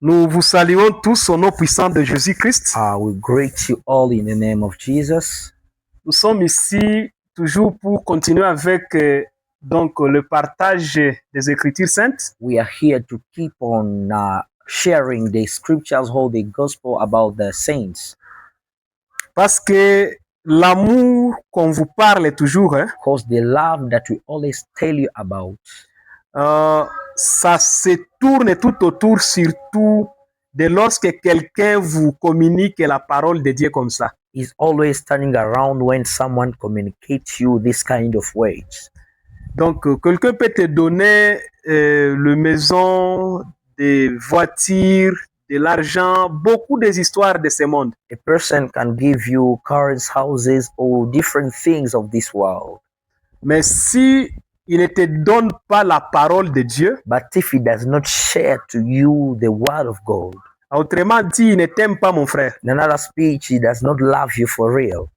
Nous vous saluons tous au nom puissant de Jésus-Christ. We greet you all in the name of Jesus. Nous sommes ici toujours pour continuer avec le partage des Écritures saintes. We are here to keep on sharing the scriptures, Holy Gospel about the saints. Parce que l'amour qu'on vous parle toujours, Because the love that we always tell you about, ça se tourne tout autour, surtout de lorsque quelqu'un vous communique la parole de Dieu comme ça. is always turning around when someone communicates you this kind of words. Donc, quelqu'un peut te donner le maison, des voitures, de l'argent, beaucoup des histoires de ce monde. A person can give you cars, houses, or different things of this world. Mais si il ne te donne pas la parole de Dieu, But if he does not share to you the word of God, autrement dit, il ne t'aime pas, mon frère. in another speech, he does not love you for real.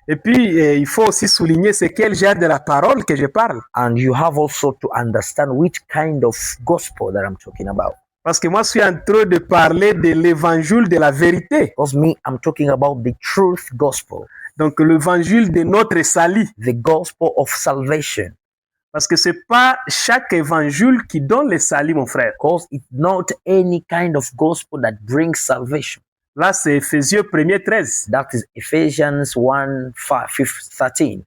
Et puis, il faut aussi souligner c'est quel genre de la parole que je parle. And you have also to understand which kind of gospel that I'm talking about. Parce que moi, je suis en train de parler de l'évangile de la vérité. Because me, I'm talking about the truth gospel, Donc, l'évangile de notre salut. the gospel of salvation. Parce que c'est pas chaque évangile qui donne le salut, mon frère. Because it's not any kind of gospel that brings salvation. Là, c'est Éphésiens 1er 13. That is Ephesians 1:13.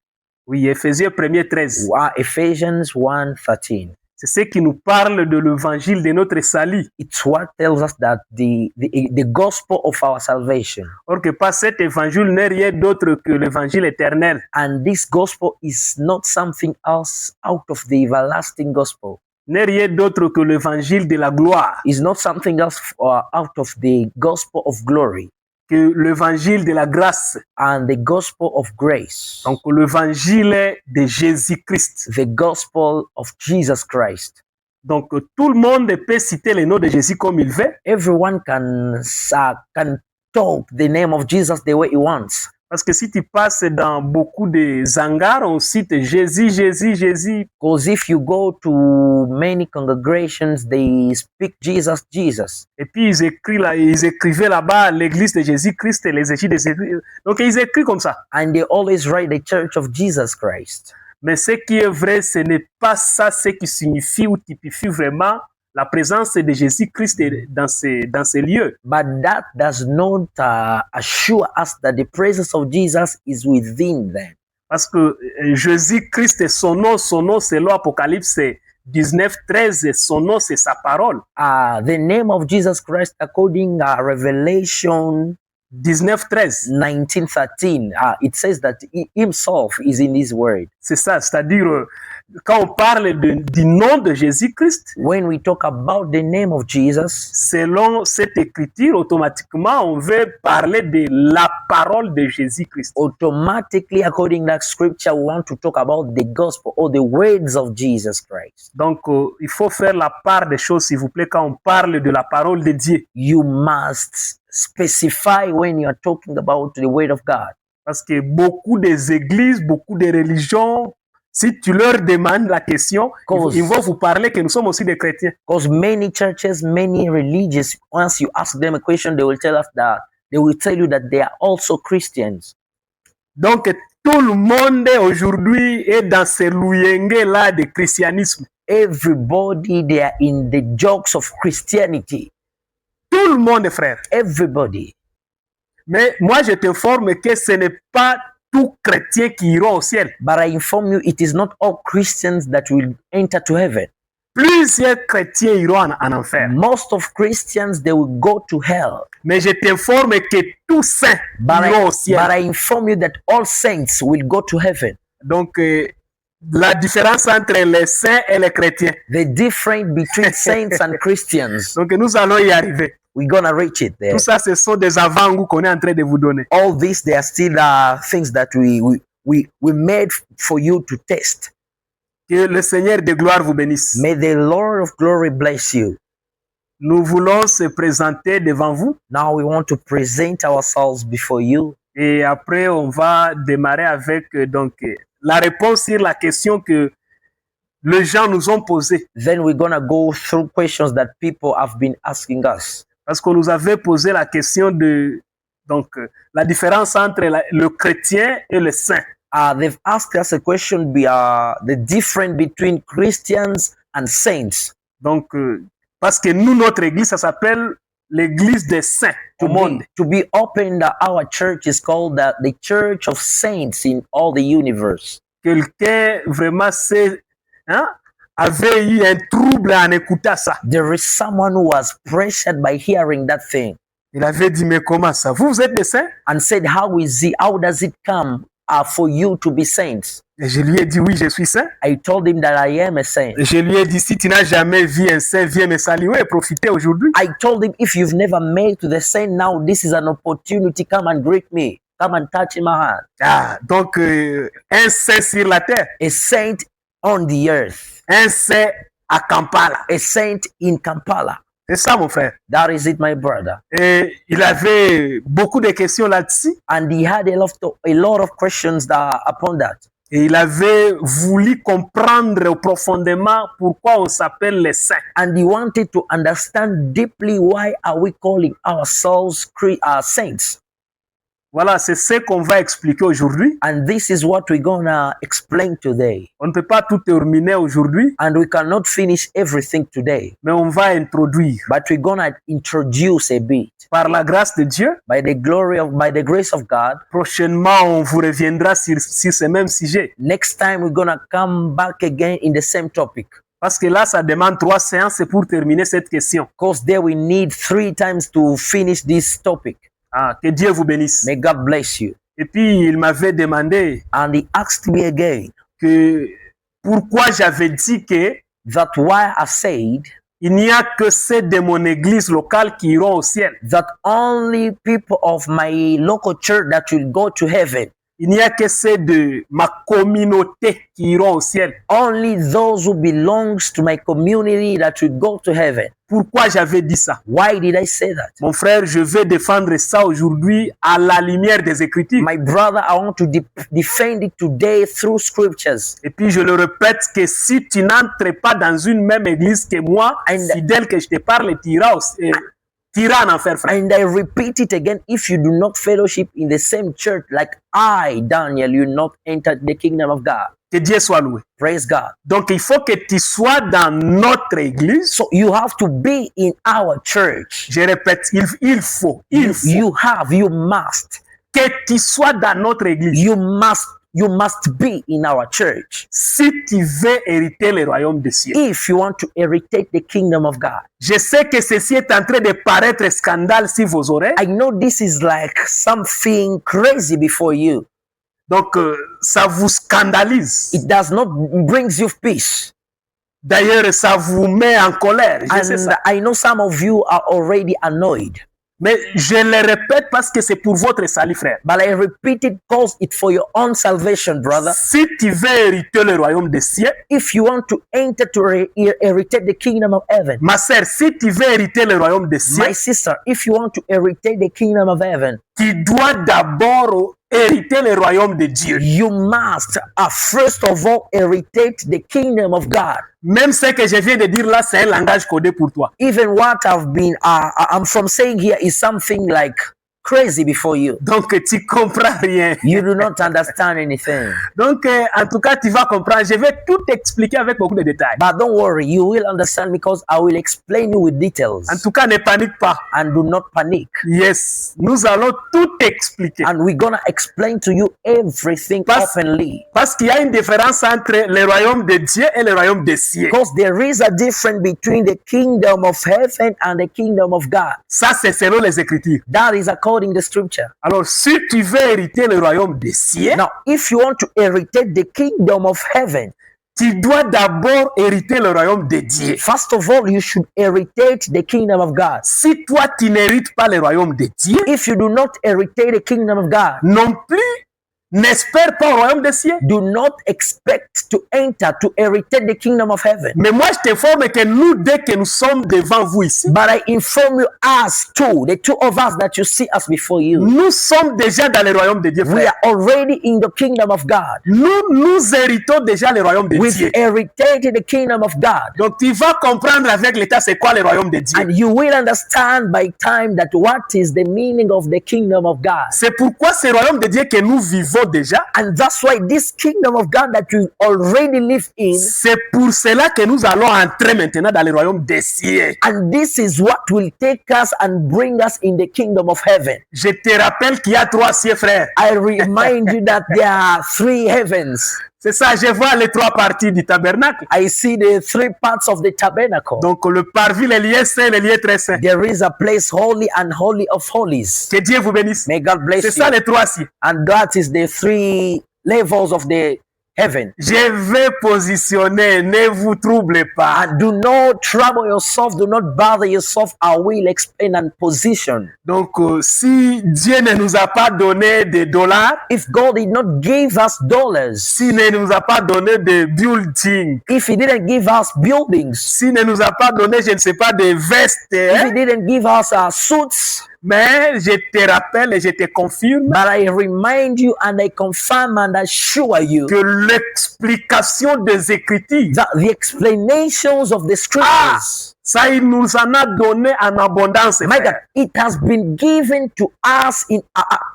Oui, Éphésiens 1er 13. Ephesians 1:13. C'est ce qui nous parle de l'évangile de notre salut. It's what tells us that the gospel of our salvation. Or que pas cet évangile n'est rien d'autre que l'évangile éternel. And this gospel is not something else out of the everlasting gospel. N'est rien d'autre que l'évangile de la gloire. Is not something else out of the gospel of glory. Que l'évangile de la grâce. And the gospel of grace. Donc l'évangile de Jésus-Christ. The gospel of Jesus Christ. Donc tout le monde peut citer le nom de Jésus comme il veut. Everyone can talk the name of Jesus the way he wants. Parce que si tu passes dans beaucoup de hangars, on cite Jésus, Jésus, Jésus. Because if you go to many congregations, they speak Jesus, Jesus. Et puis ils écrivaient là-bas l'église de Jésus-Christ et les églises de Jésus. Donc ils écrivent comme ça. And they always write the church of Jesus Christ. Mais ce qui est vrai, ce n'est pas ça ce qui signifie ou typifie vraiment la présence de Jésus-Christ dans ces lieux. But that does not assure us that the presence of Jesus is within them. Parce que Jésus-Christ, son nom c'est l'Apocalypse 19:13, son nom c'est sa parole. The name of Jesus Christ according to Revelation 19:13. 19:13, it says that he himself is in his word. C'est ça, c'est-à-dire quand on parle du nom de Jésus-Christ, when we talk about the name of Jesus, selon cette écriture, automatiquement on veut parler de la parole de Jésus-Christ. Automatically, according to that scripture, we want to talk about the gospel or the words of Jesus Christ. Donc, il faut faire la part des choses, s'il vous plaît, quand on parle de la parole de Dieu. You must specify when you are talking about the word of God. Parce que beaucoup des églises, beaucoup de religions, si tu leur demandes la question, ils vont vous parler que nous sommes aussi des chrétiens. Because many churches, many religions, once you ask them a question, they will tell you that they are also Christians. Donc, tout le monde aujourd'hui est dans ce louyenge-là de christianisme. Everybody, they are in the jokes of Christianity. Tout le monde, frère. Everybody. Mais moi, je t'informe que ce n'est pas tout chrétien qui ira au ciel. But I inform you, it is not all Christians that will enter to heaven. Plusieurs chrétiens iront en enfer. Most of Christians, they will go to hell. Mais je t'informe que tous saints iront au ciel. But I inform you that all saints will go to heaven. Donc, la différence entre les saints et les chrétiens. The difference between saints and Christians. Donc, nous allons y arriver. We're gonna reach it there. Tout ça, ce sont des avant-goûts qu'on est en train de vous donner. All these, they are still things that we made for you to test. Que le Seigneur de gloire vous bénisse. May the Lord of glory bless you. Nous voulons se présenter devant vous. Now we want to present ourselves before you. Et après, on va démarrer avec la réponse sur la question que les gens nous ont posées. Then we're gonna go through questions that people have been asking us. Parce qu'on nous avait posé la question de la différence entre le chrétien et le saint. They've asked us a question, the difference between Christians and saints. Donc, parce que nous, notre église, ça s'appelle l'église des saints au monde. To be opened, our church is called the Church of Saints in all the universe. Quelqu'un vraiment avait eu un trouble en écoutant ça. There is someone who was pressured by hearing that thing. Il avait dit, mais comment ça? Vous êtes des saints? And said, how does it come for you to be saints? Et je lui ai dit, oui, je suis saint. I told him that I am a saint. Et je lui ai dit, si tu n'as jamais vu un saint, viens me saluer et profiter aujourd'hui. I told him, if you've never met to the saint, now this is an opportunity. Come and greet me. Come and touch my hand. Donc, un saint sur la terre. A saint on the earth. Un saint à Kampala. A saint in Kampala. C'est ça, mon frère. That is it, my brother. Et il avait beaucoup de questions là-dessus. And he had a lot of questions upon that. Et il avait voulu comprendre profondément pourquoi on s'appelle les saints. And he wanted to understand deeply why are we calling ourselves saints. Voilà, c'est ce qu'on va expliquer aujourd'hui. And this is what we're gonna explain today. On ne peut pas tout terminer aujourd'hui. And we cannot finish everything today. Mais on va introduire. But we're gonna introduce a bit. Par la grâce de Dieu. By the grace of God. Prochainement, on vous reviendra sur ce même sujet. Next time we're gonna come back again in the same topic. Parce que là, ça demande 3 séances pour terminer cette question. Because there we need 3 times to finish this topic. Que Dieu vous bénisse. May God bless you. Et puis, il m'avait demandé and he asked me again que pourquoi j'avais dit que that why I said il n'y a que ceux de mon église locale qui iront au ciel. That only people of my local church that will go to heaven. Il n'y a que ceux de ma communauté qui iront au ciel. Only those who belongs to my community that will go to heaven. Pourquoi j'avais dit ça? Why did I say that? Mon frère, je vais défendre ça aujourd'hui à la lumière des Écritures. My brother, I want to defend it today through scriptures. Et puis je le répète que si tu n'entres pas dans une même église que moi, fidèle que je te parle, tu iras en enfer, frère. And I repeat it again, if you do not fellowship in the same church like I, Daniel, you will not enter the kingdom of God. Que Dieu soit loué. Praise God. Donc il faut que tu sois dans notre église. So you have to be in our church. Je répète, il faut. You must. Que tu sois dans notre église. You must be in our church. Si tu veux hériter le royaume des cieux. If you want to inherit the kingdom of God. Je sais que ceci est en train de paraître scandale sur vos oreilles. I know this is like something crazy before you. Donc, ça vous scandalise. It does not brings you peace. D'ailleurs, ça vous met en colère. Je sais ça. I know some of you are already annoyed. Mais je le répète parce que c'est pour votre salut, frère. But I repeat it because it's for your own salvation, brother. Si tu veux hériter le royaume des cieux, if you want to enter to inherit the kingdom of heaven, ma sœur, si tu veux hériter le royaume des cieux, my sister, if you want to inherit the kingdom of heaven, tu dois d'abord hériter le royaume de Dieu. You must first of all inherit the kingdom of God. Même ce que je viens de dire là, c'est un langage codé pour toi. Even what I'm from saying here is something like crazy before you. Donc tu comprends rien. You do not understand anything. Donc en tout cas tu vas comprendre. Je vais tout expliquer avec beaucoup de détails. But don't worry, you will understand because I will explain you with details. En tout cas ne panique pas. And do not panic. Yes, nous allons tout expliquer. And we're gonna explain to you everything openly. Parce qu'il y a une différence entre le royaume de Dieu et le royaume des cieux. Because there is a difference between the kingdom of heaven and the kingdom of God. Ça c'est selon les Écritures. That is according to scripture. Alors si tu veux hériter le royaume des cieux, now if you want to inherit the kingdom of heaven, tu dois d'abord hériter le royaume de Dieu. First of all, you should inherit the kingdom of God. Si toi tu n'hérites pas le royaume de Dieu, if you do not inherit the kingdom of God, non plus n'espère pas au royaume des cieux. Do not expect to enter to inherit the kingdom of heaven. Mais moi, je t'informe que nous, dès que nous sommes devant vous ici, But I inform you, us two, the two of us that you see us before you, nous sommes déjà dans le royaume de Dieu, we frère. are already in the kingdom of God. Nous héritons déjà le royaume de We've Dieu. inherited the kingdom of God. Donc, tu vas comprendre avec l'État c'est quoi le royaume de Dieu. And you will understand by time that what is the meaning of the kingdom of God. C'est pourquoi ce royaume de Dieu que nous vivons déjà, And that's why this kingdom of God that you already live in, c'est pour cela que nous allons entrer maintenant dans le royaume des cieux. and this is what will take us and bring us in the kingdom of heaven. Je te rappelle qu'il y a 3 cieux, frère. I remind you that there are 3 heavens. C'est ça, je vois les 3 parties du tabernacle. I see the 3 parts of the tabernacle. Donc, le parvis, le lieu saint, le lieu très saint. There is a place holy and holy of holies. Que Dieu vous bénisse. May God bless C'est you. ça les 3 cieux. And that is the 3 levels of the heaven. Je vais positionner, ne vous troublez pas. And do not trouble yourself, do not bother yourself. I will explain and position. Donc, si Dieu ne nous a pas donné des dollars, If God did not give us dollars, s'il ne nous a pas donné des buildings, if He didn't give us buildings, s'il ne nous a pas donné, je ne sais pas, des vestes, if hein, He didn't give us suits, mais je te rappelle et je te confirme but I remind you and I confirm and assure you que l'explication des Écritures, that the explanations of the scriptures, ça, il nous en a donné en abondance. my God, Frère. it has been given to us in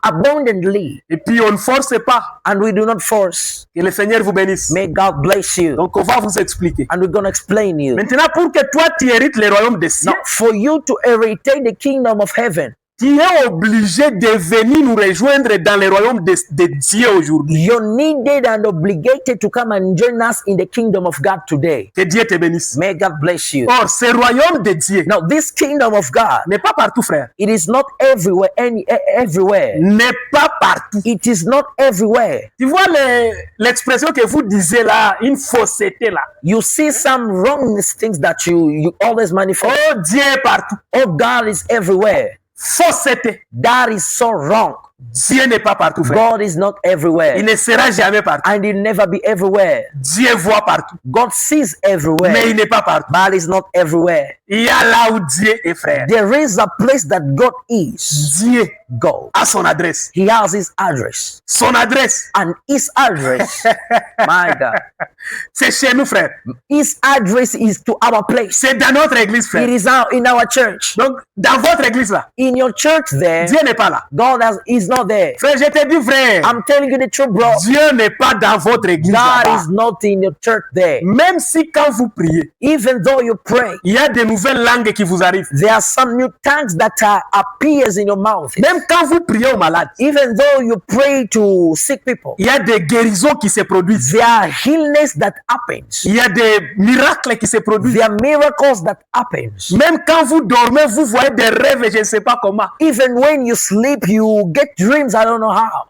abundantly, Et puis, on ne force pas. and we do not force. Que le Seigneur vous bénisse. May God bless you. Donc, on va vous expliquer. And we're going to explain you. Maintenant, pour que toi, tu hérites le royaume des cieux, Now, for you to inherit the kingdom of heaven, tu es obligé de venir nous rejoindre dans le royaume de Dieu aujourd'hui. you're needed and obligated to come and join us in the kingdom of God today. Que Dieu te bénisse. May God bless you. Or, ce royaume de Dieu Now, this kingdom of God, n'est pas partout, frère. it is not everywhere, everywhere. N'est pas partout. It is not everywhere. Tu vois l'expression que vous disiez là, une fausseté là. You see some wrong things that you always manifest. Oh, Dieu est partout. Oh, God is everywhere. Fausseté. That is so wrong. Dieu n'est pas partout, frère. God is not everywhere. Il ne sera jamais partout. And he'll never be everywhere. Dieu voit partout. God sees Mais everywhere. il n'est pas partout. But he's not everywhere. Il y a là où Dieu est, frère. There is a place that God is. Dieu God. a son adresse. He has his address. Son adresse, And his address, my God, c'est chez nous, frère. his address is to our place. C'est dans notre église, It frère. is out in our church. Donc, dans votre église là, In your church there, Dieu n'est pas là. God is not there. Frère, je te dis, frère, I'm telling you the truth, bro. Dieu n'est pas dans votre église God là-bas. is not in your church there. Même si quand vous priez, Even though you pray, il y a de nouvelles langues qui vous arrivent. there are some new tongues that appears in your mouth. Même quand vous priez aux malades, Even though you pray to sick people, il y a des guérisons qui se produisent. there are healings that happens. Il y a des miracles qui se produisent. There are miracles that happens. Même quand vous dormez, vous voyez des rêves et je ne sais pas comment. Even when you sleep, you get dreams. I don't know how.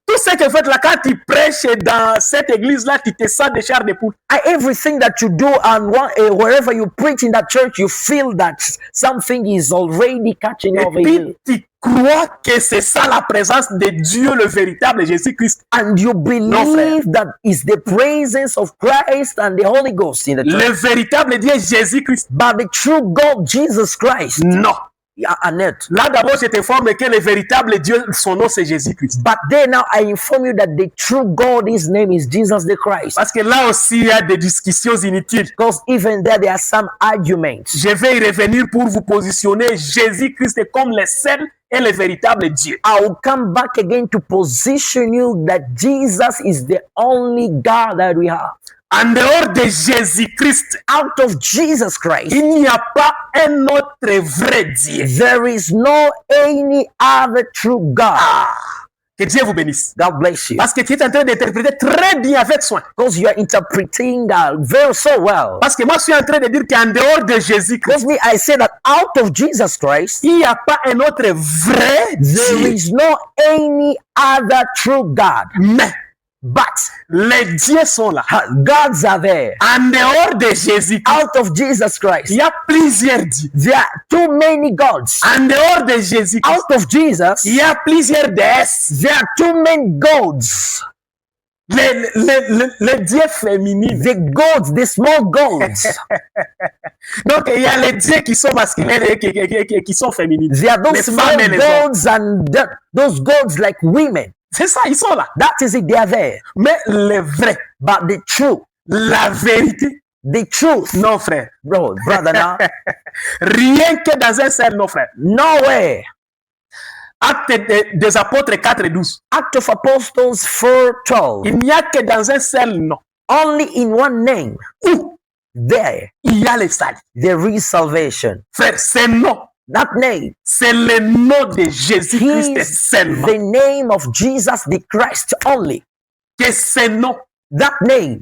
Tout ce que vous faites là, quand tu prêches dans cette église-là, tu te sens des chars de poule. Everything that you do and wherever you preach in that church, you feel that something is already catching Et over puis, you. tu crois que c'est ça la présence de Dieu, le véritable Jésus-Christ. And you believe that is the presence of Christ and the Holy Ghost in the church. Le véritable Dieu, Jésus-Christ. But the true God, Jesus Christ, Non. Annette. Là, d'abord, je t'informe que le véritable Dieu, son nom, c'est Jésus-Christ. But then now I inform you that the true God, his name is Jesus the Christ. Parce que là aussi, il y a des discussions inutiles. Because even there are some arguments. Je vais y revenir pour vous positionner Jésus-Christ comme le seul et le véritable Dieu. I will come back again to position you that Jesus is the only God that we have. En dehors de Jésus-Christ, Out of Jesus Christ, il n'y a pas un autre vrai Dieu. there is no any other true God. Que Dieu vous bénisse. God bless you. Parce que tu es en train d'interpréter très bien avec soin. Because you are interpreting very so well. Parce que moi, je suis en train de dire qu'en dehors de Jésus-Christ, Because me, I say that out of Jesus Christ, il n'y a pas un autre vrai there Dieu. is no any other true God. Mais But les dieux sont là. gods are there. En dehors de Jésus, Out of Jesus Christ, il y a plusieurs dieux. there are too many gods. En dehors de Jésus, Out of Jesus, il y a plusieurs déesses. there are too many gods. Les dieux féminines. The gods, the small gods. Donc, il y a les dieux qui sont masculins et qui sont féminines. There are those Les small femmes et les hommes. gods and those gods like women. C'est ça, ils sont là. That is it, they are there. Mais les vrais, But the truth, la vérité, non frère. bro, brother, now, Rien que dans un seul nom frère. nowhere. Acte des apôtres 4:12. Act of Apostles 4:12. Il n'y a que dans un seul nom Only in one name, où there, il y a le salut. there is salvation. Frère, ce nom, That name c'est le nom de Jésus-Christ is seulement. the name of Jesus the Christ only. Que ce nom That name,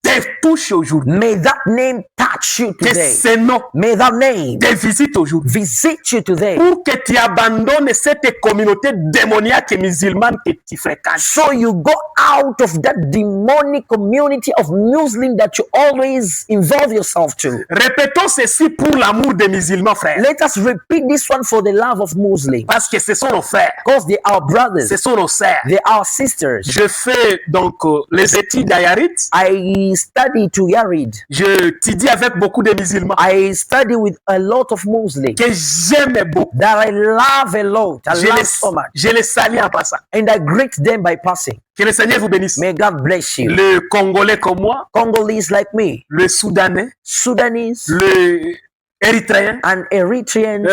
te touche aujourd'hui. may that name touch you Que today. ce nom May that name te visite aujourd'hui. visit you today. Pour que tu abandonnes cette communauté démoniaque et musulmane que tu fréquentes. So you go out of that demonic community of Muslim that you always involve yourself to. Répétons ceci pour l'amour des musulmans, frères. Let us repeat this one for the love of Muslims. Parce que ce sont nos frères. Because they are brothers, Ce sont nos sœurs. they are sisters. Je fais donc les études à Yarit. I study to Yarid. Je t'étudie avec beaucoup de musulmans I study with a lot of Muslims que j'aime beaucoup. that I love a lot. I love so much. Je les salue en passant. And I greet them by passing. Que le Seigneur vous bénisse. May God bless you. Le Congolais comme moi, Congolese like me, le Soudanais, Sudanese le Érythréen, and Eritreans,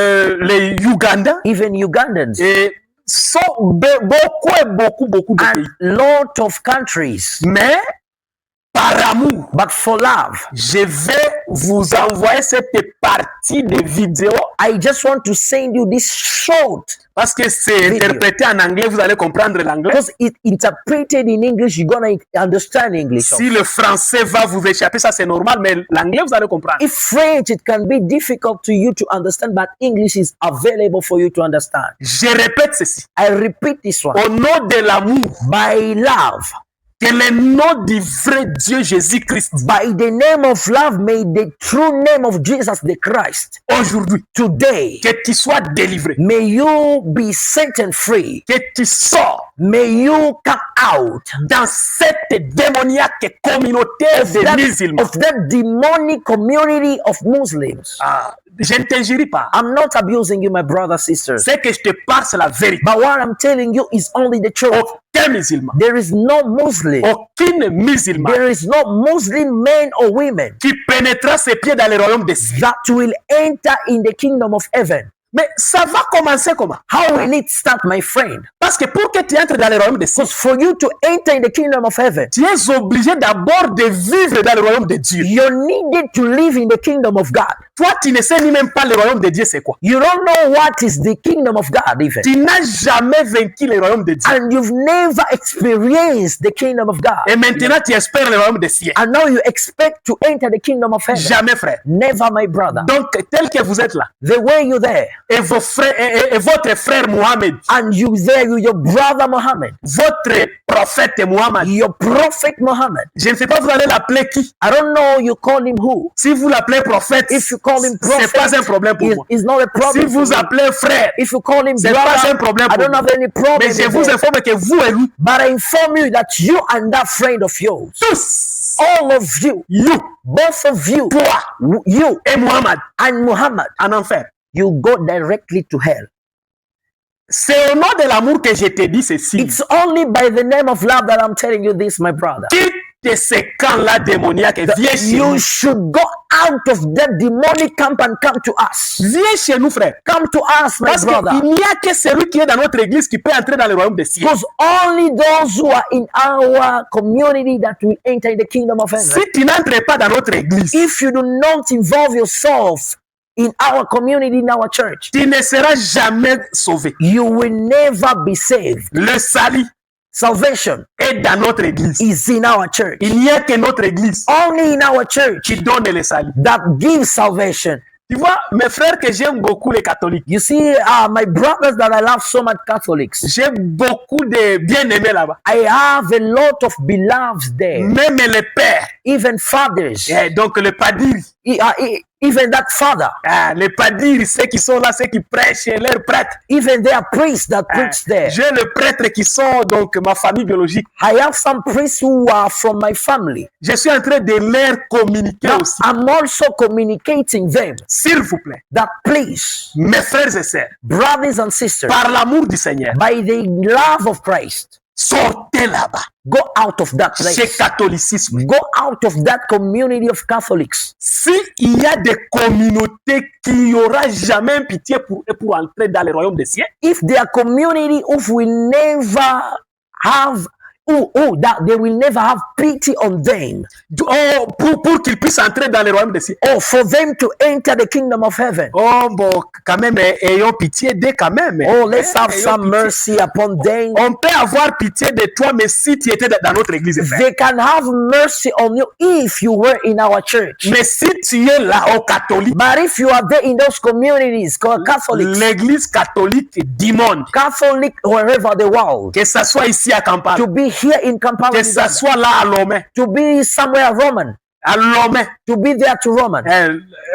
les Ougandais, even Ugandans, et sont beaucoup de and pays. lot of countries. Mais par amour, But for love, je vais vous envoyer cette partie de vidéo I just want to send you this short, parce que c'est Vidéo. interprété en anglais, vous allez comprendre l'anglais. because it interpreted in English, you're gonna understand English. Si le français va vous échapper, ça c'est normal, mais l'anglais vous allez comprendre. If French, it can be difficult to you to understand, but English is available for you to understand. Je répète ceci. I repeat this one. Au nom de l'amour, By love, que le nom du vrai Dieu Jésus-Christ, by the name of love, may the true name of Jesus the Christ, aujourd'hui, today, que tu sois délivré, may you be set and free. que tu sors May you come out dans cette démoniaque communauté that, de musulmans. of that demonic community of Muslims. Ah, je ne t'injurie pas. I'm not abusing you, my brother, sisters. C'est que je te parle, c'est la vérité. But what I'm telling you is only the truth. Aucun musulman, There is no Muslim. aucune musulmane There is no Muslim men or women qui pénétrera ses pieds dans le royaume des cieux. that will enter in the kingdom of heaven. Mais ça va commencer comment? How will it start, my friend? Parce que pour que tu entres dans le royaume des cieux, Because for you to enter in the kingdom of heaven, tu es obligé d'abord de vivre dans le royaume de Dieu. you're needed to live in the kingdom of God. Toi, tu ne sais ni même pas le royaume de Dieu, c'est quoi. You don't know what is the kingdom of God even. Tu n'as jamais vaincu le royaume de Dieu. And you've never experienced the kingdom of God. Et maintenant, tu espères le royaume des cieux. And now you expect to enter the kingdom of heaven. Jamais, frère. Never, my brother. Donc, tel que vous êtes là, The way you're there, et vos frères, et votre frère Mohamed, and you there, you your brother Muhammad, votre prophète Mohamed, your prophet Muhammad. je ne sais pas, vous allez l'appeler qui. I don't know you call him who. Si vous l'appelez prophète, If you call him c'est pas un prophet, problème pour moi. it's not a Si problem. vous for me. appelez frère, If you call him c'est pas un brother, problème I pour don't moi. have any problem. Mais je with vous that. informe que vous et lui, But I inform you that you and that friend of yours, tous, all of you, both of you, toi you et Mohamed, and Muhammad, en enfer. you go directly to hell. C'est au nom de l'amour que je te dis ceci. It's only by the name of love that I'm telling you this, my brother. Quitte ce camp-là démoniaque et viens chez You nous. should go out of that demonic camp and come to us. Viens chez nous, frère. Come to us, my Parce brother. qu'il n'y a que celui qui est dans notre église qui peut entrer dans le royaume des cieux. Because only those who are in our community that will enter the kingdom of heaven. Si tu n'entres pas dans notre église, If you do not involve yourself in our community, in our church, tu ne seras jamais sauvé. you will never be saved. Le salut Salvation est dans notre église. is in our church. Il n'y a que notre église Only in our church qui donne le salut. that gives salvation. Tu vois, mes frères que j'aime beaucoup les catholiques. You see, my brothers that I love so much, Catholics. J'ai beaucoup de bien-aimés là-bas. I have a lot of beloveds there. Même les pères. Even fathers. Donc le padiri. Even that father. Les padiri, ceux qui sont là, ceux qui prêchent, leurs prêtres. Even there are priests that preach there. J'ai les prêtres qui sont donc ma famille biologique. I have some priests who are from my family. Je suis en train de leur communiquer Now, aussi. I'm also communicating them. S'il vous plaît. That please, mes frères et sœurs, brothers and sisters, par l'amour du Seigneur, by the love of Christ, sortez là-bas. Go out of that place. Ce catholicisme. Go out of that community of Catholics. S'il y a des communautés qui n'aura jamais pitié pour entrer dans le royaume des cieux, if there are community who will never have that they will never have pity on them. Pour qu'ils puissent entrer dans le royaume des cieux. For them to enter the kingdom of heaven. Bon, quand même, ayons pitié d'eux quand même. Let's have some mercy upon them. On peut avoir pitié de toi, mais si tu étais dans notre église. They can have mercy on you if you were in our church. Mais si tu es là au catholique. But if you are there in those communities called Catholics. L'église catholique du monde. Catholic wherever the world. Que ça soit ici à Kampala. To be here in Kampala. Que ça soit là à Lomé. To be somewhere Roman. À Lomé. To be there to Roman.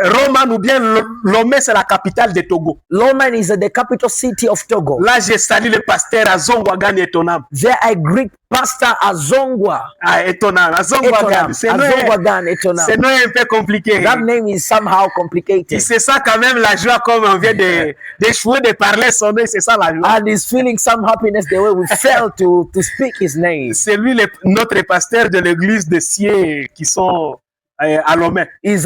Roman ou bien Lomé, c'est la capitale de Togo. Lomé is the capital city of Togo. Là, je salue le pasteur Azongwa Gani Etonam. There I greet Pastor Azongwa. Etonam. Azongwa Gani. C'est un peu compliqué. That name is somehow complicated. C'est ça quand même la joie, comme on vient d'échouer de parler son nom, c'est ça la joie. And he's feeling some happiness the way we felt to speak his name. C'est lui notre pasteur de l'église de Sié qui sont à Lomé. Is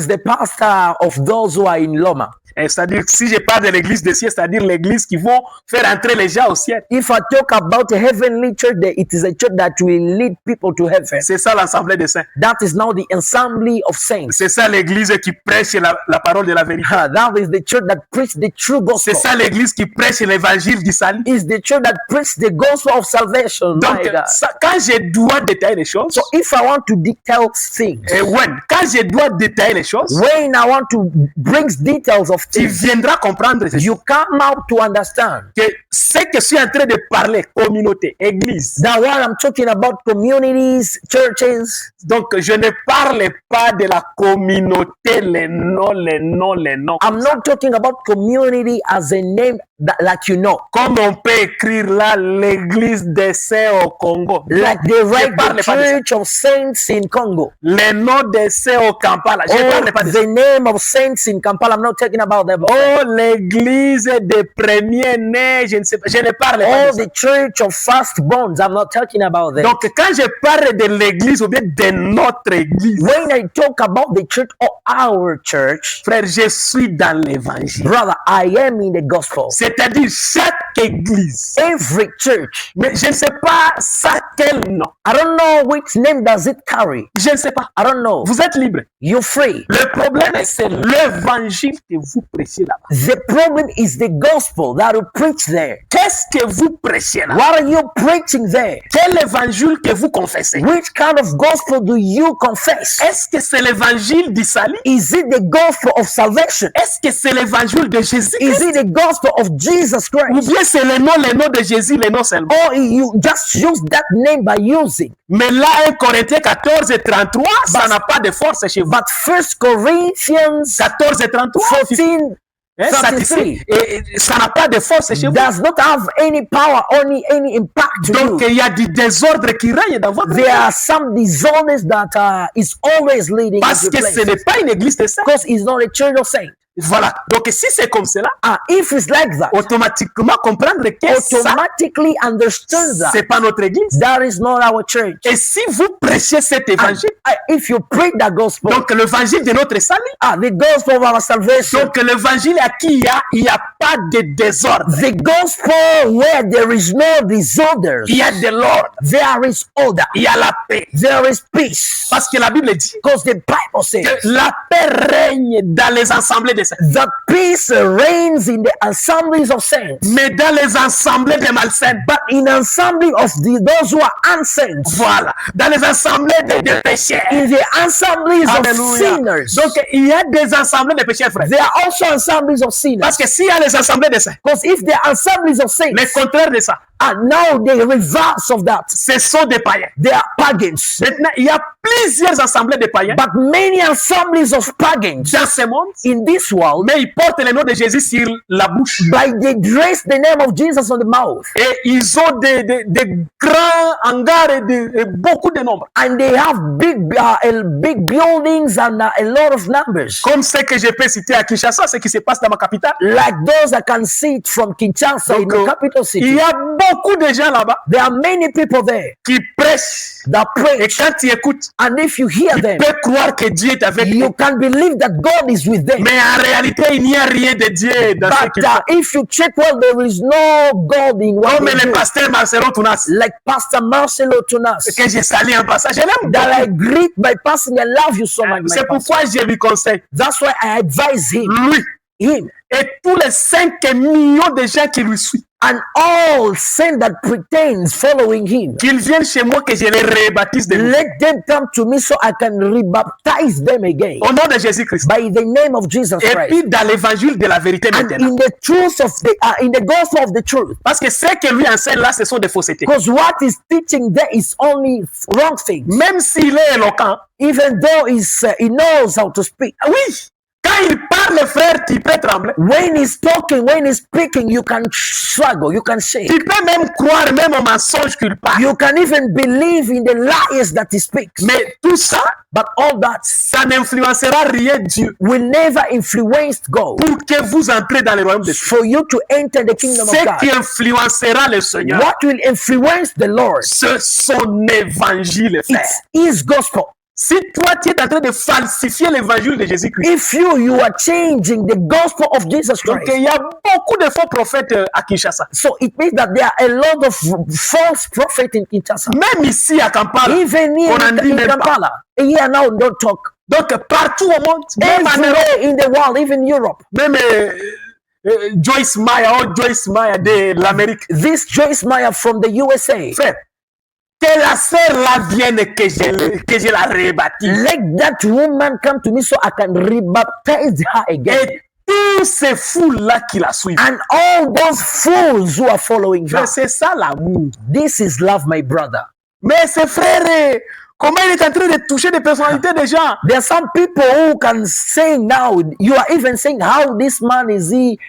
the pastor of those who are in Loma. C'est-à-dire, si je parle de l'église de ciel, c'est-à-dire l'église qui vont faire entrer les gens au ciel. If I talk about a heavenly church, it is a church that will lead people to heaven. C'est ça l'assemblée des saints. That is now the assembly of saints. C'est ça l'église qui prêche la parole de la vérité. That is the church that preaches the true gospel. C'est ça l'église qui prêche l'évangile du salut. Is the church that preaches the gospel of salvation. Donc, quand je dois détailler les choses. So if I want to detail things. Quand je dois détailler les choses. When I want to bring details of tu viendras comprendre ceci. You come out to understand que ce que je suis en train de parler, communauté, église. That what I'm talking about, communities, churches. Donc je ne parle pas de la communauté, les noms. I'm not talking about community as a name like you know. Comme on peut écrire là l'église des saints au Congo. Like they write the church of saints in Congo. Le nom des saints au Kampala. Je parle pas de the name of saints in Kampala. I'm not talking about that. L'église des premiers-nés. Je ne parle pas de ça. The church of firstborns. I'm not talking about that. Donc quand je parle de l'église ou bien de notre église. When I talk about the church of our church. Frère, je suis dans l'évangile. Brother, I am in the gospel. C'est-à-dire chaque église. Every church. Mais je ne sais pas ça quel nom. I don't know which name does it carry. Je ne sais pas. I don't know. Vous êtes libre. You're free. Le problème, c'est l'évangile que vous prêchez là-bas. The problem is the gospel that you preach there. Qu'est-ce que vous prêchez là? What are you preaching there? Quel évangile que vous confessez? Which kind of gospel do you confess? Est-ce que c'est l'évangile du salut? Is it the gospel of salvation? Est-ce que c'est l'évangile de Jésus? Is it the gospel of Jesus Christ? Ou bien c'est le nom de Jésus, le nom seulement? Or you just use that name by using. Mais là, 1 Corinthiens 14:33, ça n'a pas de force chez vous. But 1 Corinthians 14:33, 33 ça n'a pas de force chez vous. Does not have any power, any impact. Donc il y a du désordre qui règne dans votre There are some disorders that is always leading. Parce que ce n'est pas une église de saints. Because it's not a church of saints. Voilà. Donc si c'est comme cela, if it's like that, automatiquement comprendre que automatically understand that c'est pas notre église. That is not our church. Et si vous prêchez cet évangile, if you preach the gospel, donc l'évangile de notre salut, the gospel of our salvation, donc l'évangile à qui il y a pas de désordre. The gospel where there is no disorders, il y a de l'ordre. There is order. Il y a la paix. There is peace. Parce que la Bible dit because the Bible says que la paix règne dans les assemblées de saints. that peace reigns in the assemblies of saints, Mais dans les assemblées des malsains, but in assembly of those who are unsaints, voilà, dans les assemblées des pécheurs. in the assemblies of Alléluia. sinners. Donc, il y a des assemblées des pécheurs, frère. There are also assemblies of sinners. Parce que s'il y a les assemblées des saints, Because if there are assemblies of saints, le contraire de ça, and now the reverse of that, ce sont des païens. they are pagans. Maintenant, il y a plusieurs assemblées de païens But many assemblies of pagans dans ce monde, in this world, mais ils portent le nom de Jésus sur la bouche. by they dress the name of Jesus on the mouth, Et ils ont des grands hangars et beaucoup de nombres. and they have big buildings and a lot of numbers, Comme ce que je peux citer à Kinshasa, ce qui se passe dans ma capitale. like those I can see it from Kinshasa in the capital Il city. y a beaucoup de gens là-bas There are many people there qui prêchent. that Et preach, quand tu écoutes, and if you hear tu them, peux croire que Dieu est avec you eux. can believe that God is with them. Mais en réalité, il n'y a rien de Dieu dans ce But qu'ils font. if you check well, there is no God in what Comme they le do. pasteur Marcelo Tounas, Like Pastor Marcelo Tunas, que j'ai salué en passage. Je l'aime that I beaucoup. greet by passing. I love you so much. my C'est pastor. pourquoi je lui conseille, That's why I advise lui him, et tous les 5 millions de gens qui lui suivent, and all sin that pretends following him. qu'ils viennent chez moi que je les rebaptise de nouveau. Let them come to me so I can rebaptize them again Au nom de Jésus-Christ. by the name of Jesus Et Christ. puis dans l'évangile de la vérité And maintenant. in the truth of in the gospel of the truth, Parce que ce que lui enseigne là, ce sont des faussetés. because what he's teaching there is only wrong things. Même s'il est éloquent, Even though he knows how to speak. oui, quand il parle, frère, tu peux trembler. When he's talking, when he's speaking, you can struggle, you can shake. Tu peux même croire, même au mensonge qu'il parle. You can even believe in the lies that he speaks. Mais tout ça, But all that ça n'influencera rien Dieu will never influence God pour que vous entrez dans le royaume de Dieu. for you to enter the kingdom of Ce qui God. influencera le Seigneur, What will influence the Lord? c'est son évangile, frère. It's His gospel. Si toi, tu es en train de falsifier l'évangile de Jésus-Christ, If you are changing the gospel of Jesus donc Christ, il y a beaucoup de faux prophètes à Kinshasa. so it means that there are a lot of false prophets in Kinshasa. Même ici à Kampala, Even here on n'en dit in même pas. Kampala. Here now, don't talk. Donc partout au monde, même en Europe, Everywhere in the world, even Europe. même Joyce Meyer de l'Amérique. This Joyce Meyer from the USA. Frère, que la sœur là vienne que je la rebaptise. Let that woman come to me so I can rebaptize her again. Et tous ces foules-là qui la suivent. And all those fools who are following her. Frère, c'est ça l'amour. This is love, my brother. Mais ce frère, comment il est en train de toucher des personnalités des gens? There are some people who can say now, you are even saying how this man is he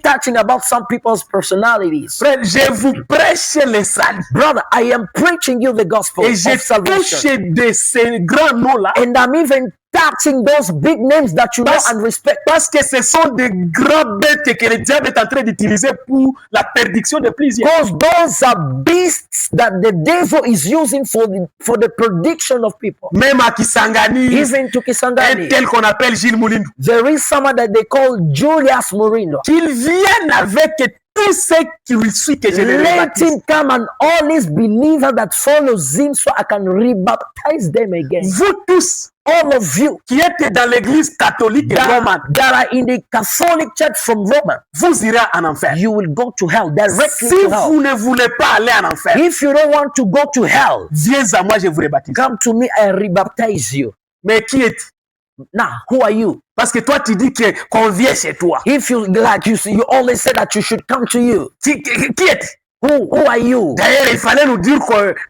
touching about some people's personalities? Frère, je vous prêche le salut. Brother, I am preaching you the gospel Et of je salvation. touche de ces grands noms-là And I'm even touching those big names that you know and respect. parce que ce sont des grands bêtes que le diable est en train d'utiliser pour la perdition de plusieurs. Because those are beasts that the devil is using for the prediction of people. Même à Kisangani, Even to un Kisangani, tel qu'on appelle Gilles Moulindo, there is someone that they call Julius Morindo. qu'il vienne avec tous ceux qui lui suivent que je les Let rebaptise. him come and all these believers that follows him so I can rebaptize them again. Vous tous All of you qui êtes dans l'église catholique romane, that are in the Catholic Church from Rome, vous irez en enfer. you will go to hell, directly Si to hell. vous ne voulez pas aller en enfer, If you don't want to go to hell, viens à moi, je vous rebaptise. come to me and rebaptize you. Mais qui es-tu? Now, who are you? Parce que toi, tu dis qu'on vient chez toi. If you like, you always say that you should come to you. Qui es-tu? Who are you? D'ailleurs, il fallait nous dire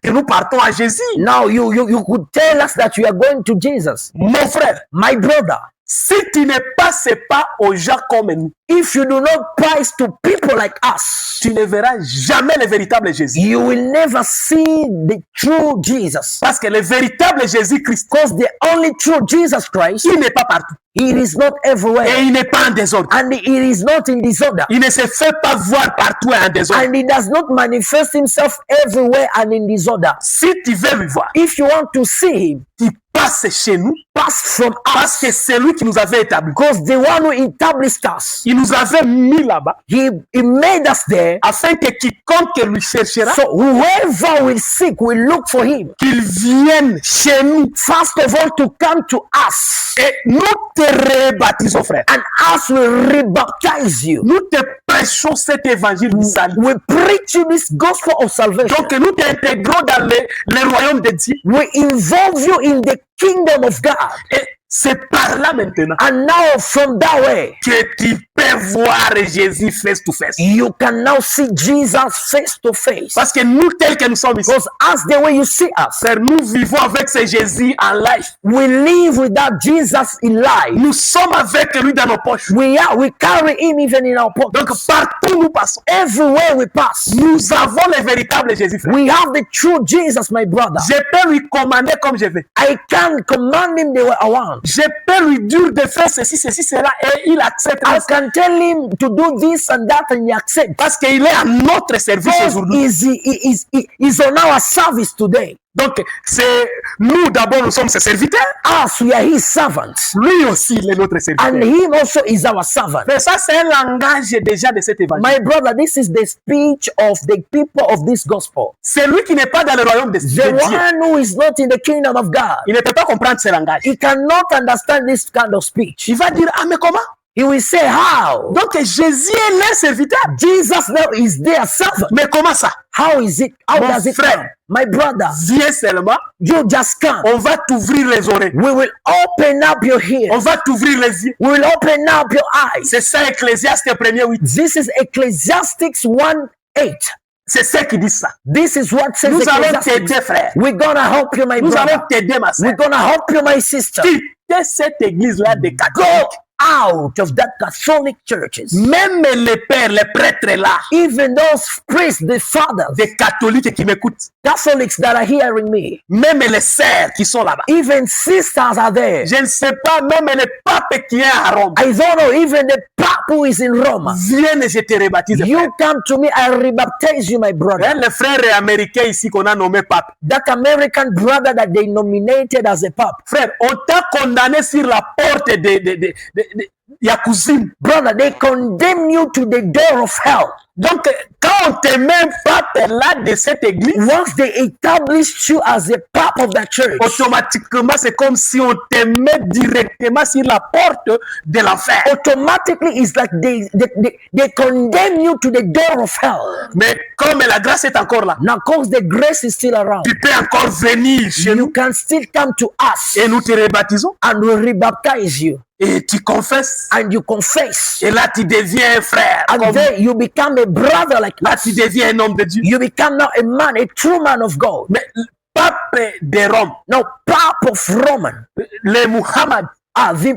que nous partons à Jésus. Now you could tell us that you are going to Jesus. Mon frère, My brother, si tu ne passes pas aux gens comme nous, if you do not price to people like us, tu ne verras jamais le véritable Jésus. you will never see the true Jesus. Parce que le véritable Jésus-Christ, Because the only true Jesus Christ, il n'est pas partout. he is not Et everywhere. il n'est pas en désordre. And he is not in disorder. Il ne se fait pas voir partout en désordre. And he does not manifest himself everywhere and in disorder. Si tu veux lui voir, If you want to see him, tu passes passe chez nous pass from parce que us. c'est lui qui nous avait établis. Because the one who established us, Il nous avait mis là-bas he made us there. afin que quiconque lui cherchera, So whoever will seek will look for him. qu'il vienne chez nous. First of all, to come to us. Et nous te rebaptisons, frère. And us will rebaptize you. Nous te prêchons cet évangile du salut. We preach you this gospel of salvation. Donc nous t'intégrons dans le royaume de Dieu. We involve you in the kingdom of God. Et c'est par là maintenant And now from that way, que tu peux voir Jésus face to face. you can now see Jesus face to face. Parce que nous, tels que nous sommes ici, Because as the way you see us, frère, nous vivons avec ce Jésus en life. we live with that Jesus in life. Nous sommes avec lui dans nos poches. We carry him even in our Donc pockets. partout où nous passons, Everywhere we pass, nous avons le véritable Jésus, frère. we have the true Jesus, my brother. Je peux lui commander comme je veux. I can command him the way I want. Je peux lui dire de faire ceci, cela, et il accepte. I can tell him to do this and that, and he accepts. Parce qu'il est à notre service Because aujourd'hui. he's on our service today. Donc, c'est nous d'abord, nous sommes ses serviteurs. Us, we are his servants. Lui aussi, il est notre serviteur. And him also is our servant. Mais ça, c'est un langage déjà de cet évangile. My brother, this is the speech of the people of this gospel. Celui qui n'est pas dans le royaume de The Dieu, one who is not in the kingdom of God, il ne peut pas comprendre ce langage. he cannot understand this kind of speech. Il va dire, ah mais comment? He will say, how? Donc Jésus est leur serviteur. Jesus now is their servant. Mais comment ça? How is it? How Mon does it frère. come? My brother, Viens seulement, you just come. on va t'ouvrir les oreilles. We will open up your On ears. va t'ouvrir les yeux. We will open up your eyes. C'est ça, Ecclésiaste 1er 8. This is Ecclesiastics 1:8. C'est ça qui dit ça. This is what says Nous allons Ecclesiastes. t'aider, frère. We're gonna help you, my Nous brother. allons t'aider, ma soeur. We're gonna help you, my sister. Quittez cette église-là de Go catholiques. out of that Catholic churches. Même les pères, les prêtres là, Even those priests, the fathers, des catholiques qui m'écoutent, Catholics that are hearing me, même les sœurs qui sont là-bas. even sisters are there. Je ne sais pas, même le pape qui est à Rome. I don't know, even the Pope who is in Rome. Viens et je te rebaptise. frère. You come to me, I rebaptize you, my brother. Hein, le frère américain ici qu'on a nommé pape. That American brother that they nominated as a Pope. Frère, on t'a condamné sur la porte de Yakuzim. Brother, they condemn you to the door of hell. Donc, quand on te met pape là de cette église, Once they established you as a Pope of that church, automatiquement, c'est comme si on te met directement sur la porte de l'enfer. automatically it's like they condemn you to the door of hell. Mais comme la grâce est encore là, Now, cause the grace is still around, tu peux encore venir chez you nous can still come to us et nous te rebaptisons and we'll rebaptize you et tu confesses. and you confess. Et là, tu deviens un frère. And Comme then you become a brother like là, us. tu deviens un homme de Dieu. You become now a man, a true man of God. Mais le pape de Rome, Now, Pope of Roman, les Muhammad,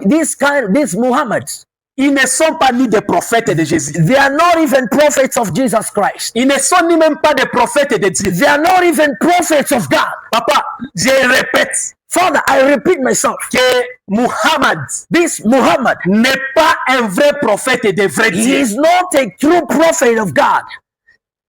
these Muhammads, ils ne sont pas ni des prophètes de Jésus. they are not even prophets of Jesus Christ. Ils ne sont ni même pas des prophètes de Dieu. They are not even prophets of God. Papa, je répète Father, I repeat myself. que Muhammad This Muhammad, n'est pas un vrai prophète de vrai he Dieu. is not a true prophet of God.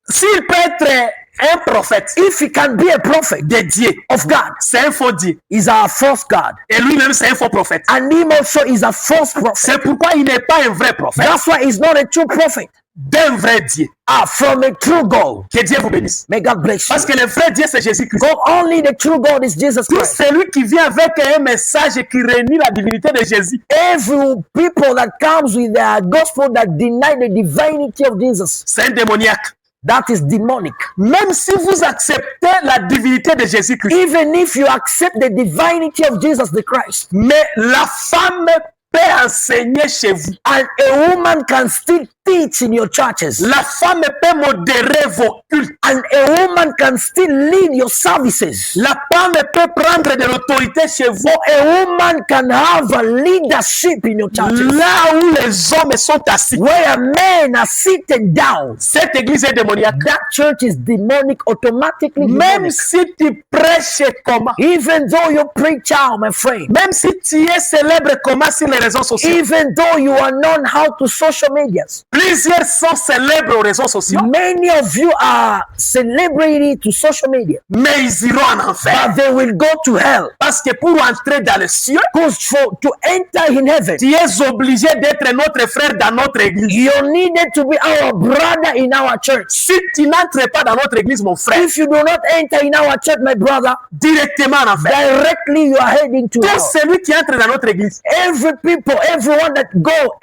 S'il peut être un prophète If he can be a prophet de Dieu, of God, c'est un faux Dieu. he's our false God. Et lui-même, c'est un faux prophète. And him also is a false prophet. C'est pourquoi il n'est pas un vrai prophète That's why he's not a true prophet. d'un vrai Dieu. From a true God. Que Dieu vous bénisse. May God bless you. Parce que le vrai Dieu, c'est Jésus-Christ. God, only the true God is Jesus Tout Christ. celui qui vient avec un message qui renie la divinité de Jésus, Every people that comes with their gospel that deny the divinity of Jesus, c'est un démoniaque. that is demonic. Même si vous acceptez la divinité de Jésus-Christ, Even if you accept the divinity of Jesus the Christ, mais la femme peut enseigner chez vous. and a woman can still teach in your churches, La femme peut modérer vos cultes. and a woman can still lead your services. La femme peut prendre de l'autorité chez vous. A woman can have a leadership in your churches. Là où les hommes sont assis. Where men are seated down, Cette église est démoniaque. that church is demonic, automatically Même demonic. si tu prêches comment, Even though you preach out, my friend, même si tu es célèbre comment sur les réseaux sociaux, even though you are known how to social medias, Plusieurs sont célèbres aux réseaux sociaux, Many of you are celebrity to social media, mais ils iront en enfer. but they will go to hell. Parce que pour entrer dans les cieux, Because to enter in heaven, tu es obligé d'être notre frère dans notre église. you needed to be our brother in our church. Si tu n'entres pas dans notre église, mon frère, If you do not enter in our church, my brother, directement en enfer. directly you are heading to Tout hell. celui qui entre dans notre église, Everyone that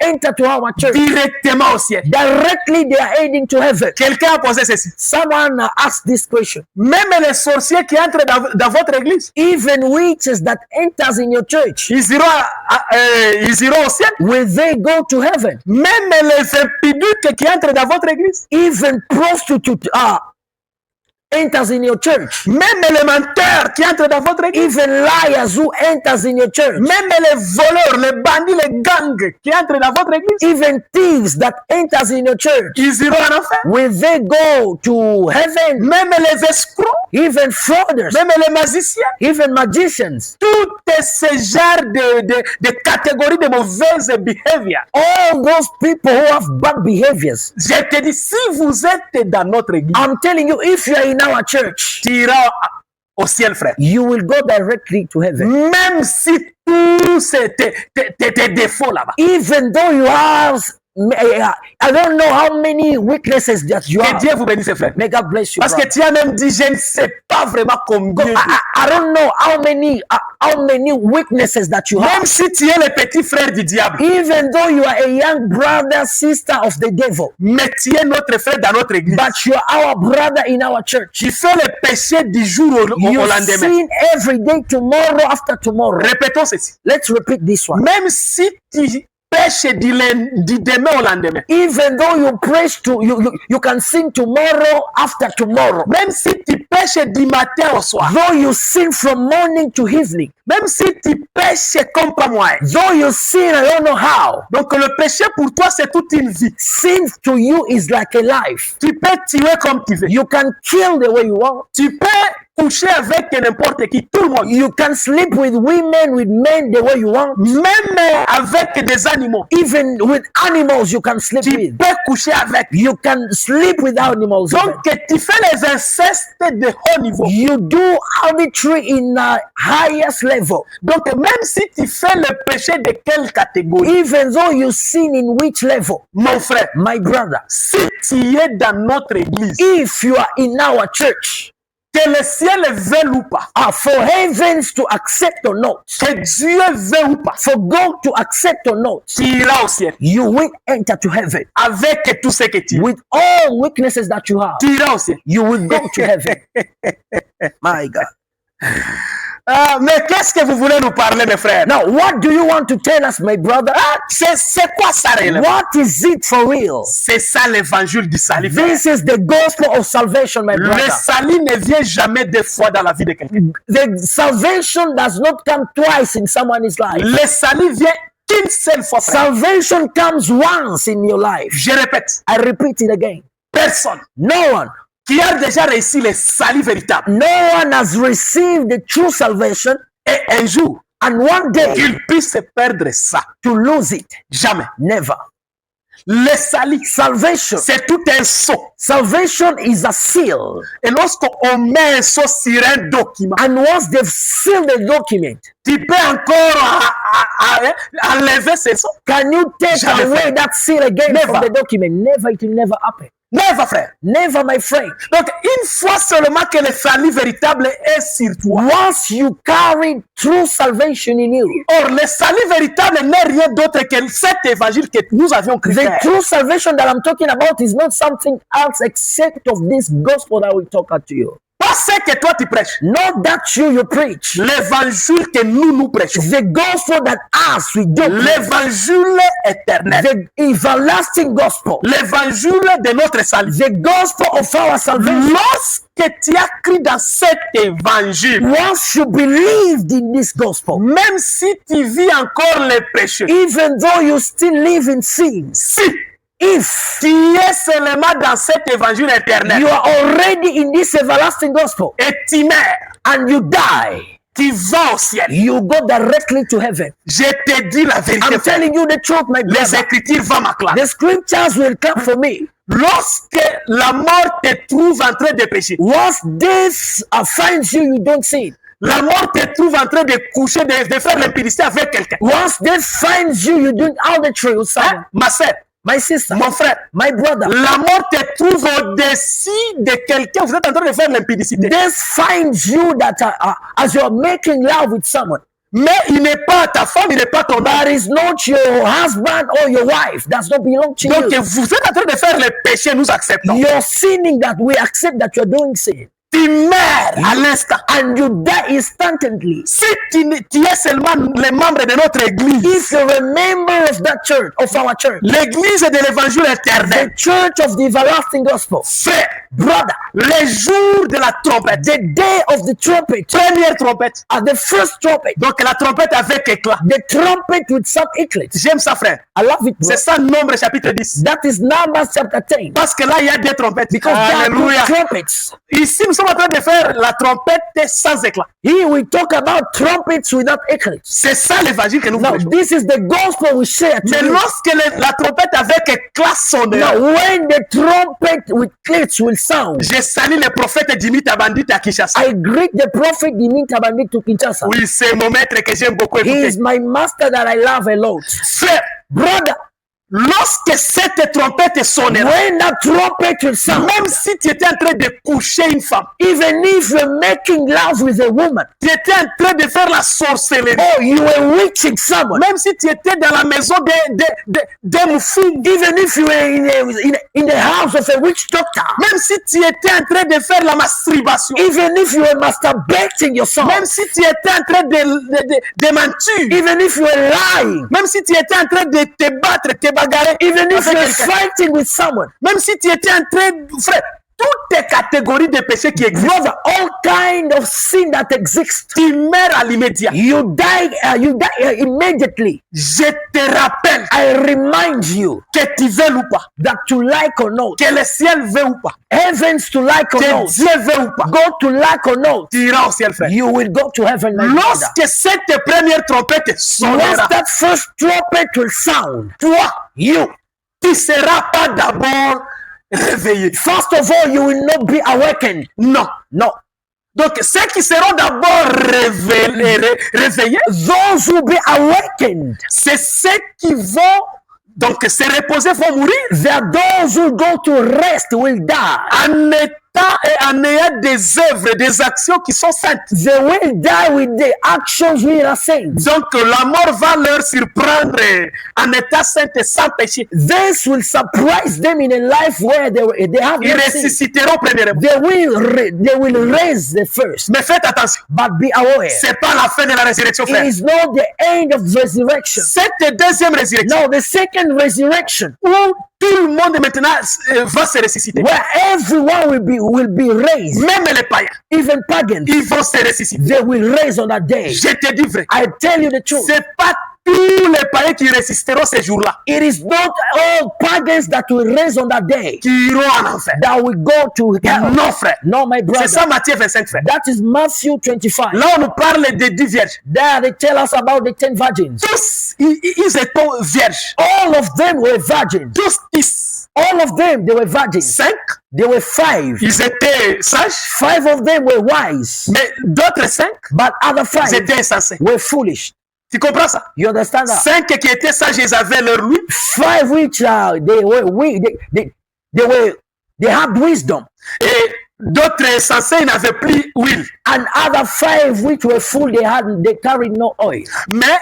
enter to our church, directement au ciel. directly they are heading to heaven. Quelqu'un a posé ceci. Someone asked this question. Même les sorciers qui entrent dans votre église, Even witches that enters in your church, ils iront au ciel. will they go to heaven? Même les impudiques qui entrent dans votre église, Even prostitute enters in your church. même les menteurs qui entrent dans votre église, Even liars who enters in your church. même les voleurs, les bandits, les gangs qui entrent dans votre église, Even thieves that enters in your church, ils iront en enfer. will they go to heaven? Même les escrocs, Even frauders, même les magiciens, even magicians, tout ce genre de catégories de mauvaises behavior. all those people who have bad behaviors. Je te dis, si vous êtes dans notre église, I'm telling you, if you are in our church, tu iras au ciel, frère. you will go directly to heaven. Même si tous tes défauts là-bas, Even though you have, I don't know how many weaknesses that you que have. Dieu vous bénisse, frère. May God bless you. Parce que brother. tu as même dit, je ne sais pas vraiment combien. I don't know how many weaknesses that you have. Même si tu es le petit frère du diable, Even though you are a young brother, sister of the devil, mais tu es notre frère dans notre église. but you are our brother in our church. Tu fais le péché du jour au You lendemain. sin every day, tomorrow after tomorrow. Répétons ceci. Let's repeat this one. Même si tu pêches du demain au lendemain, Even though you preach to you can sin tomorrow after tomorrow. même si tu pêches du matin au soir, Though you sin from morning to evening. même si tu pêches comme pas moi. Though you sin, I don't know how. Donc le péché pour toi, c'est toute une vie. Sin to you is like a life. Tu peux tuer comme tu veux. You can kill the way you want. Tu peux coucher avec n'importe qui, tout le monde. You can sleep with women, with men the way you want. Même avec des animaux. Even with animals, you can sleep Tu with. peux coucher avec. You can sleep with animals. even. Donc tu fais les incestes de haut niveau. You do arbitrary in the highest level. Donc même si tu fais le péché de quelle catégorie, Even though you sin in which level, mon frère, my brother, si tu es dans notre église, if you are in our church, que le ciel veuille ou pas, for heavens to accept or not, que Dieu veuille ou pas, for God to accept or not, tu iras au ciel you will enter to heaven. avec tout ce que tu es. With all weaknesses that you have, Tu iras au ciel. you will go to heaven. My God. Ah, mais qu'est-ce que vous voulez nous parler, mes frères? Now, what do you want to tell us, my brother? C'est quoi ça réellement? What is it for real? C'est ça l'évangile du salut. frère. This is the gospel of salvation, my Le brother. salut ne vient jamais deux fois dans la vie de quelqu'un. The salvation does not come twice in someone's life. Le salut vient qu'une seule fois. frère. Salvation comes once in your life. Je répète, I repeat it again. personne No one, qui a déjà réussi le salut véritable no one has received the true salvation, et un jour and one day qu'il puisse perdre ça. to lose it. Jamais. Never. Le salut, Salvation. c'est tout un sceau. Salvation is a seal. Et lorsqu'on met un sceau sur un document, And once they've sealed the document, tu peux encore enlever ce sceau. can you take Jamais, away frère. that seal again Never. from the document? Never, it will never happen. Never, frère. Never, my friend. Donc, une fois seulement que le salut véritable est sur toi. Once you carry true salvation in you, Or, le salut véritable n'est rien d'autre que cet évangile que nous avions cru the faire. true salvation that I'm talking about is not something else except of this gospel that will talk to you. Pas ce que toi tu prêches. Not that you preach. L'évangile que nous prêchons. The gospel that us we do. L'évangile éternel. The everlasting gospel. L'évangile de notre salut. The gospel of our salvation. Lorsque tu as cru dans cet évangile, Once you believed in this gospel, même si tu vis encore le péché, even though you still live in sin, si if tu es seulement dans cet évangile éternel you are already in this everlasting gospel et tu meurs, and you die, qui va au ciel. You go directly to heaven. Je te dis la vérité. I'm telling you the truth, my Les brother. Écritures vont m'acclamer. The scriptures will clap for me. Lorsque la mort te trouve en train de pécher, Once death finds you, you don't see it. la mort te trouve en train de coucher, de faire l'impudicité avec quelqu'un. Once death finds you, you doing adultery with someone. Hein? Ma sœur, My sister, mon frère, my brother. la mort te trouve au-dessus de quelqu'un. Vous êtes en train de faire l'impudicité. Death finds you that as you're making love with someone, Mais il n'est pas ta femme, il n'est pas ton mari. that is not your husband or your wife. Does not belong to Donc you. vous êtes en train de faire le péché, nous acceptons. You're sinning that we accept that you're doing sin. Tu meurs à l'instant. And you die instantly. Si tu es seulement les membres de notre église, If you're a member of that church, of our church, l'église de l'évangile the éternel, church of the everlasting gospel, frère, brother, les jours de la trompette, the day of the trumpet, première trompette, at the first trumpet, donc la trompette avec éclat. the trumpet with some eclipse. J'aime ça, frère. I love it, bro. C'est ça, Nombre chapitre 10. That is Numbers chapter 10. Parce que là, il y a des trompettes. Because there are two Alléluia. trumpets. Ici, nous sommes en train de faire la trompette sans éclat. Here we talk about trumpets without eclipse. C'est ça l'évangile que nous Now, prêchons. this is the gospel we share Mais today. lorsque la trompette avec éclat sonnera, Now, when the trumpet with eclipse will sound, je salue le prophète Jimmy Tabandit à Kinshasa. I greet the prophet Dimitri Bandit to Kinshasa. Oui, c'est mon maître que j'aime beaucoup He écouter. is my master that I love a lot. Frère, Brother, lorsque cette trompette sonnera, when that trumpet will sound, même si tu étais en train de coucher une femme, even if you're making love with a woman, tu étais en train de faire la sorcellerie, or you were witching someone, même si tu étais dans la maison d'un moufou, even if you were in the house of a witch doctor, même si tu étais en train de faire la masturbation, even if you were masturbating yourself, même si tu étais en train de mentir, even if you were lying, même si tu étais en train de te battre, te bagarrer, even if avec you're quelqu'un, fighting with someone, même si tu étais en train de... Frère, toutes les catégories de péchés qui existent, brother, all kind of sin that exists, tu meurs à l'immédiat. you die immediately. Je te rappelle I remind you que tu veux ou pas, that to like or not, que le ciel veut ou pas, heavens to like or que not, Dieu veut ou pas, God to like or not, tu iras au ciel, frère. you will go to heaven, my brother. Lorsque cette première trompette Once sonnera, that first trumpet will sound, toi, you, tu ne seras pas d'abord réveillé. first of all, you will not be awakened. Non. No. Donc, ceux qui seront d'abord réveillés, Those who be awakened, c'est ceux qui vont donc se reposer, vont mourir they are those who go to rest will die. en étant et en ayant des œuvres, des actions qui sont saintes. They will die with the actions we are saying. Donc, la mort va leur surprendre en état saint et sans péché. This will surprise them in a life where they have Ils no sin. ressusciteront premièrement. They will raise the first. Mais faites attention, But be aware, c'est pas la fin de la résurrection, it frère. is not the end of the resurrection. Cette deuxième résurrection, No, the second resurrection, où tout le monde maintenant va se ressusciter. where everyone will be raised, Même les païens, even pagans, ils vont se ressusciter. they will raise on that day. Je te dis vrai, I tell you the truth. c'est pas tous les païens qui ressusciteront ces jours-là, It is not all pagans that will raise on that day qui iront en enfer. that will go to hell. Non, frère. No, my C'est ça brother. Matthieu 25, frère. That is Matthew 25. Là, on nous parle des 10 vierges. There they tell us about the 10 virgins. Tous, ils étaient vierges. All of them were virgins. Tous 10. All of them, they were virgins. 5, They were 5. ils étaient sages. 5 of them were wise. Mais d'autres 5, But other ils 5 étaient insensés. were foolish. Tu comprends ça? You understand that? 5 qui étaient sages, ils avaient leur lui. 5 which they had wisdom. Et d'autres insensés, ils n'avaient plus huile. And other 5 which were full, they carried no oil. Mais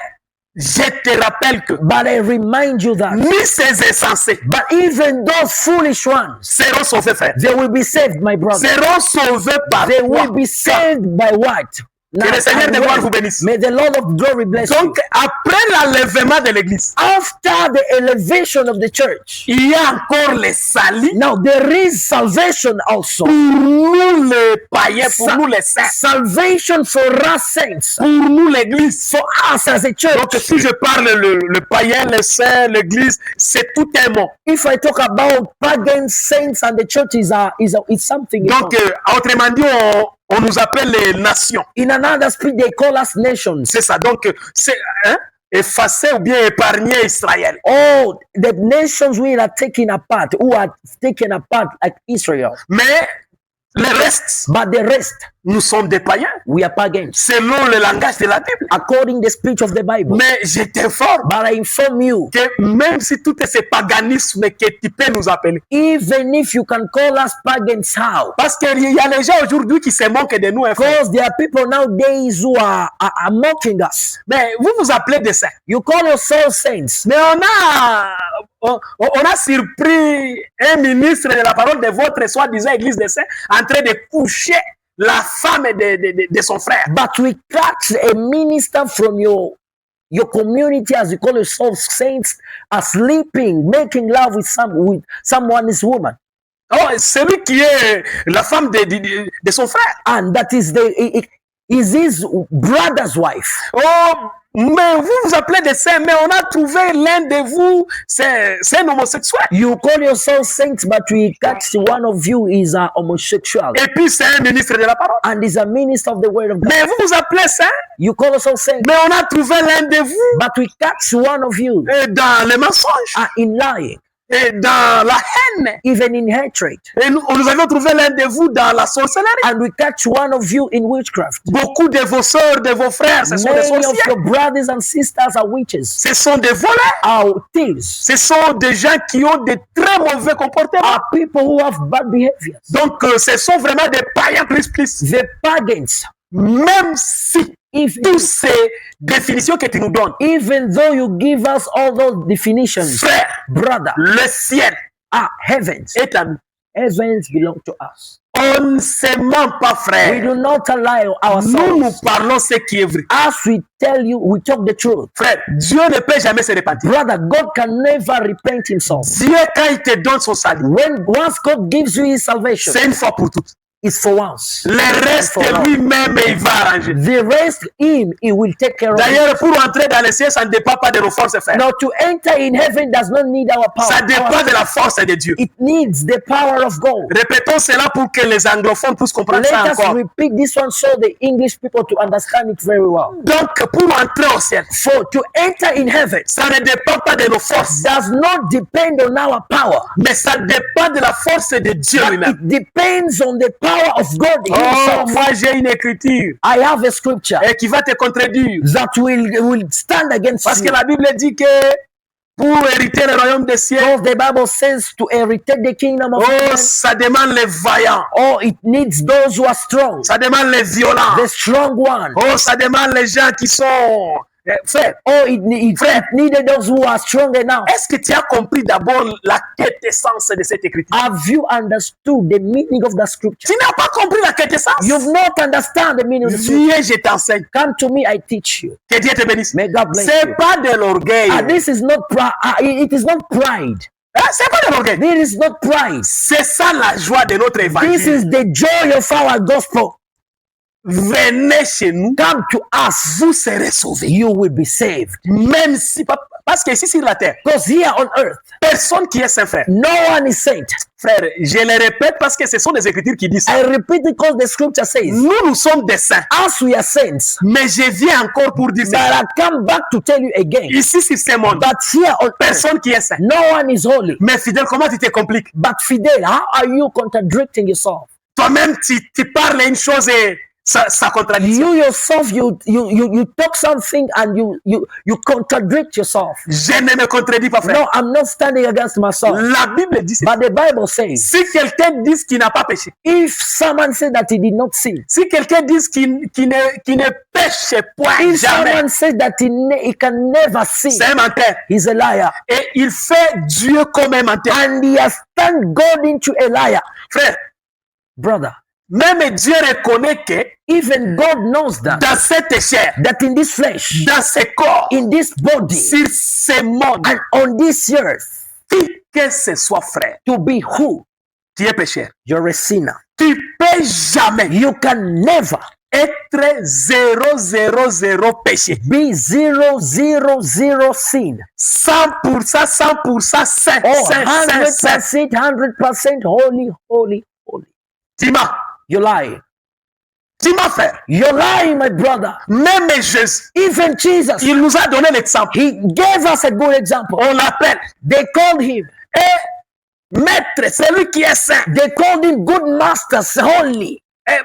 je te rappelle que But I remind you that ni ces insensés but even those foolish ones, seront sauvés, frère. they will be saved, my brother. Seront sauvés par They quoi? will be saved by what? Que le Seigneur de gloire vous bénisse. May the Lord of glory bless you. Donc, après l'enlèvement de l'église, After the elevation of the church, il y a encore les salis now there is salvation also. pour nous les païens, pour nous les saints, Salvation for us saints, pour nous l'église. for us as a church. Donc, si je parle le païen, le saint, l'église, c'est tout un mot. If I talk about pagan saints and the church is something. Donc, autrement dit, on nous appelle les nations. In another speech, they call us nations. C'est ça. Donc, c'est effacer ou bien épargner Israël. Oh, the nations we are taking apart, who are taken apart like Israel. Mais le reste, But the rest, nous sommes des païens, we are pagans, selon le langage de la Bible. according to the speech of the Bible. Mais je t'informe But I inform you, que même si tout est ce paganisme que tu peux nous appeler, even if you can call us pagans, how? parce qu'il y a les gens aujourd'hui qui se moquent de nous, hein, frère. Because there are people nowadays who are mocking us. Mais vous vous appelez des saints. You call yourselves saints. Mais on a surpris un ministre de la parole de votre soi-disant église des saints en train de coucher la femme de son frère. But we catch a minister from your community, as you call yourselves saints, are sleeping, making love with someone's woman. Oh, celui qui est la femme de son frère. And that is his brother's wife. Oh, mais vous vous appelez des saints, mais on a trouvé l'un de vous, c'est un homosexuel. You call yourself saints, but we catch one of you is a homosexual. Et puis c'est un ministre de la parole. And is a minister of the word of God. Mais vous vous appelez saints, You call yourself saints, mais on a trouvé l'un de vous but we catch one of you dans les mensonges, in lying, et dans la haine. even in hatred. Et nous avons trouvé l'un de vous dans la sorcellerie. And we catch one of you in witchcraft. Beaucoup de vos sœurs, de vos frères, ce sont des Many of sorciers. your brothers and sisters are witches, Ce sont des voleurs. are thieves, Ce sont des gens qui ont de très mauvais comportements. are people who have bad behaviors. Donc, ce sont vraiment des païens plus. The pagans, Même si toutes ces définitions que tu nous donnes, even though you give us all those definitions, frère, brother, le ciel heavens est à nous. Heavens belong to us. On ne se ment pas, We frère. do not lie Nous ourselves. parlons ce qui est vrai. As we tell you, we talk the truth. Frère, Dieu ne peut jamais se repentir. Brother, God can never repent himself. Dieu, quand il te donne son salut, Once God gives you his salvation, c'est une fois pour toutes. it's for once. Le reste, lui-même, il va arranger. The rest, he will take care of it. D'ailleurs, pour entrer dans le ciel, ça ne dépend pas de nos forces, frère. Now, to enter in heaven does not need our power. Ça dépend de la force de Dieu. It needs the power of God. Répétons cela pour que les anglophones puissent comprendre ça Let us encore. repeat this one so the English people to understand it very well. Donc, pour entrer au ciel, For to enter in heaven ça ne dépend pas de nos forces, does not depend on our power. mais ça dépend de la force de Dieu But lui-même. it depends on the power of God Oh, himself. moi j'ai une écriture I have a scripture qui va te contredire. that will stand against Parce you. que la Bible dit que pour hériter le royaume des cieux, Because the Bible says to inherit the kingdom of oh, heaven, ça demande les vaillants, it needs those who are strong, ça demande les violents, the strong one. oh, ça demande les gens qui sont... frère, It needed those who are strong enough. est-ce que tu as compris d'abord la quintessence de cette écriture? Have you understood the meaning of the scripture? Tu n'as pas compris la quintessence? You've not understand the meaning of the scripture. Viens, je t'enseigne. Come to me, I teach you. Que Dieu te bénisse. May God bless C'est you. pas de l'orgueil. This is not pride. It is not pride. C'est pas de l'orgueil. This is not pride. C'est ça la joie de notre This évangile. is the joy of our gospel. Venez chez nous, Come to us. vous serez sauvés. You will be saved. Même si, parce que ici sur la terre, Because here on earth, personne qui est saint, frère. no one is saint. Frère, je le répète parce que ce sont des écritures qui disent ça. I repeat it because the scripture says, Nous sommes des saints. as we are saints, Mais je viens encore pour dire but ça. I come back to tell you again, Ici sur ce monde, but here on earth, personne qui est saint. no one is holy. Mais fidèle, comment tu te compliques? But Fidel, how are you contradicting yourself? Toi-même, tu parles une chose et ça contradit. You yourself, you talk something and you contradict yourself. Je ne me contredis pas, frère. No, I'm not standing against myself. La Bible dit But the Bible says, si quelqu'un dit qu'il n'a pas péché, if someone says that he did not sin, si quelqu'un dit qu'il ne pêche point if jamais, someone says that he can never sin, c'est un menteur. he's a liar. Et il fait Dieu comme un menteur. And he has turned God into a liar. Frère, Brother, même Dieu reconnaît que even God knows that, dans cette chair, that in this flesh, dans ce corps, in this body, sur ce monde, and on this earth, qui que ce soit, frère, to be who? tu es pécheur. You're a sinner. Tu peux jamais You can never être 000 péché. be 000 sin. 100% saint, Oh, saint, saint, saint. 100% holy. Tu mens. You lie. Tu m'as frère. You're lying, my brother. Même Jésus, Even Jesus, il nous a donné l'exemple. he gave us a good example. On l'appelle They called him. maître, celui qui est saint. They called him good master, holy.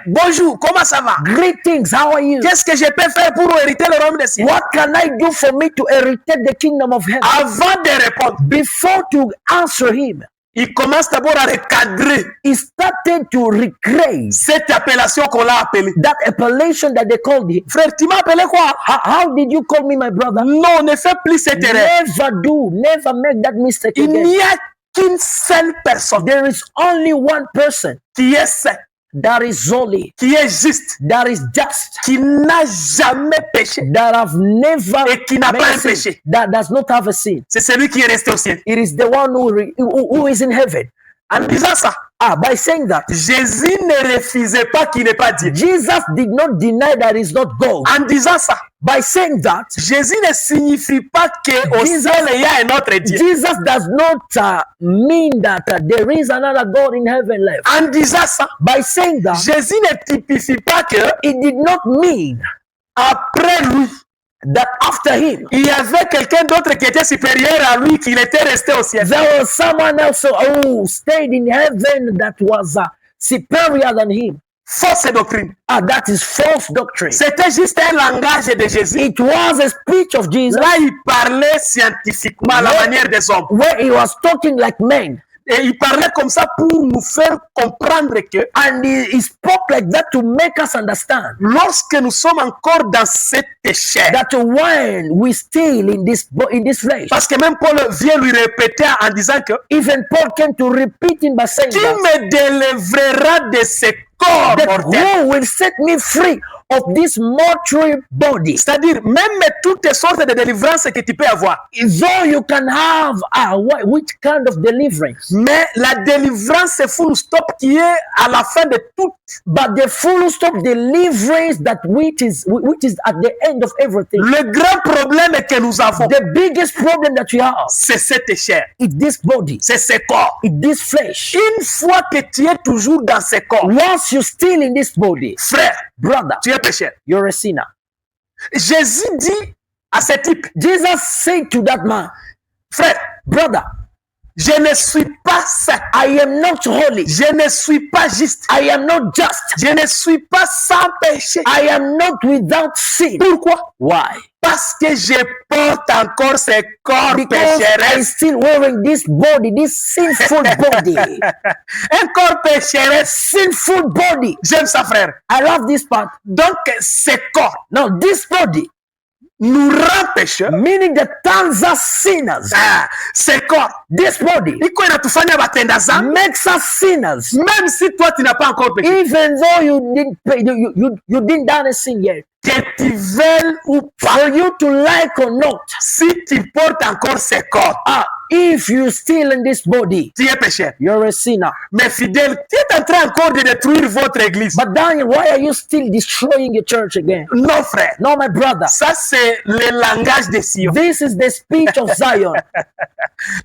Bonjour, comment ça va? Greetings, how are you? Qu'est-ce que je peux faire pour hériter le royaume des cieux? What can I do for me to inherit the kingdom of heaven? Avant de répondre, Before to answer him, il commence d'abord à recadrer he started to recreate cette appellation qu'on l'a appelée. that appellation that they called him. Frère, tu m'as appelé quoi? How did you call me, my brother? Non, ne fais plus cette erreur. Never make that mistake Il again. n'y a qu'une seule personne There is only one person qui est saint, that is holy, qui est juste, that is just, qui n'a jamais péché that have never et qui n'a made pas un a sin, péché. that does not have a sin. C'est celui qui est resté au ciel. It is the one who is in heaven. En disant ça, By saying that, Jésus ne refusait pas qu'il n'est pas Dieu. Jesus did not deny that he's not God. En disant ça, By saying that, Jésus ne signifie pas qu'au ciel il y a un autre Dieu. Jesus does not mean that there is another God in heaven left. En disant ça, By saying that, Jésus ne typifie pas que it did not mean après lui, that after him, il y avait quelqu'un d'autre qui était supérieur à lui, qu'il était resté au ciel. there was someone else who stayed in heaven that was superior than him. Fausse doctrine. That is false doctrine. C'était juste un langage de Jésus. It was a speech of Jesus Là, il parlait scientifiquement à la manière des hommes. where he was talking like men. Et il parlait comme ça pour nous faire comprendre que And he spoke like that to make us understand lorsque nous sommes encore dans cette chair, that when we still in this flesh, parce que même Paul vient lui répéter en disant que even Paul came to repeat it by saying qui that, me délivrera de ce corps that mortel. who will set me free of this mortal body. C'est-à-dire, même toutes les sortes de délivrances que tu peux avoir. Though you can have which kind of deliverance, Mais la délivrance full stop qui est à la fin de tout. but the full stop deliverance that which is at the end of everything. Le grand problème que nous avons, The biggest problem that we have c'est cette chair, is this body, c'est ce corps. is this flesh. Une fois que tu es toujours dans ce corps, Once you're still in this body, frère, brother, tu es pécheur. you're a sinner. Jésus dit à ce type, Jesus said to that man, frère, brother, je ne suis pas saint, I am not holy, je ne suis pas juste, I am not just, je ne suis pas sans péché. I am not without sin. Pourquoi? Why? Parce que je porte encore ce corps Because I'm pécheresse. still wearing this body, this sinful body. Un corps pécheresse. Sinful body. J'aime ça, frère. I love this part. Donc, ce corps Now, this body, nous rend pécheurs. meaning that turns us sinners. Ce corps, This body iko inatufanya batenda zambi. makes us sinners. Même si toi, tu n'as pas encore péché. Even though you didn't pay, you didn't done a sin yet. Que tu veuilles ou pas, For you to like or not, si tu portes encore ce corps, if you still in this body, tu es pécheur. you're a sinner. Mais fidèle, tu es en train encore de détruire votre église. But Daniel, why are you still destroying your church again? Non, frère. No, my brother. Ça, c'est le langage de Sion. This is the speech of Zion.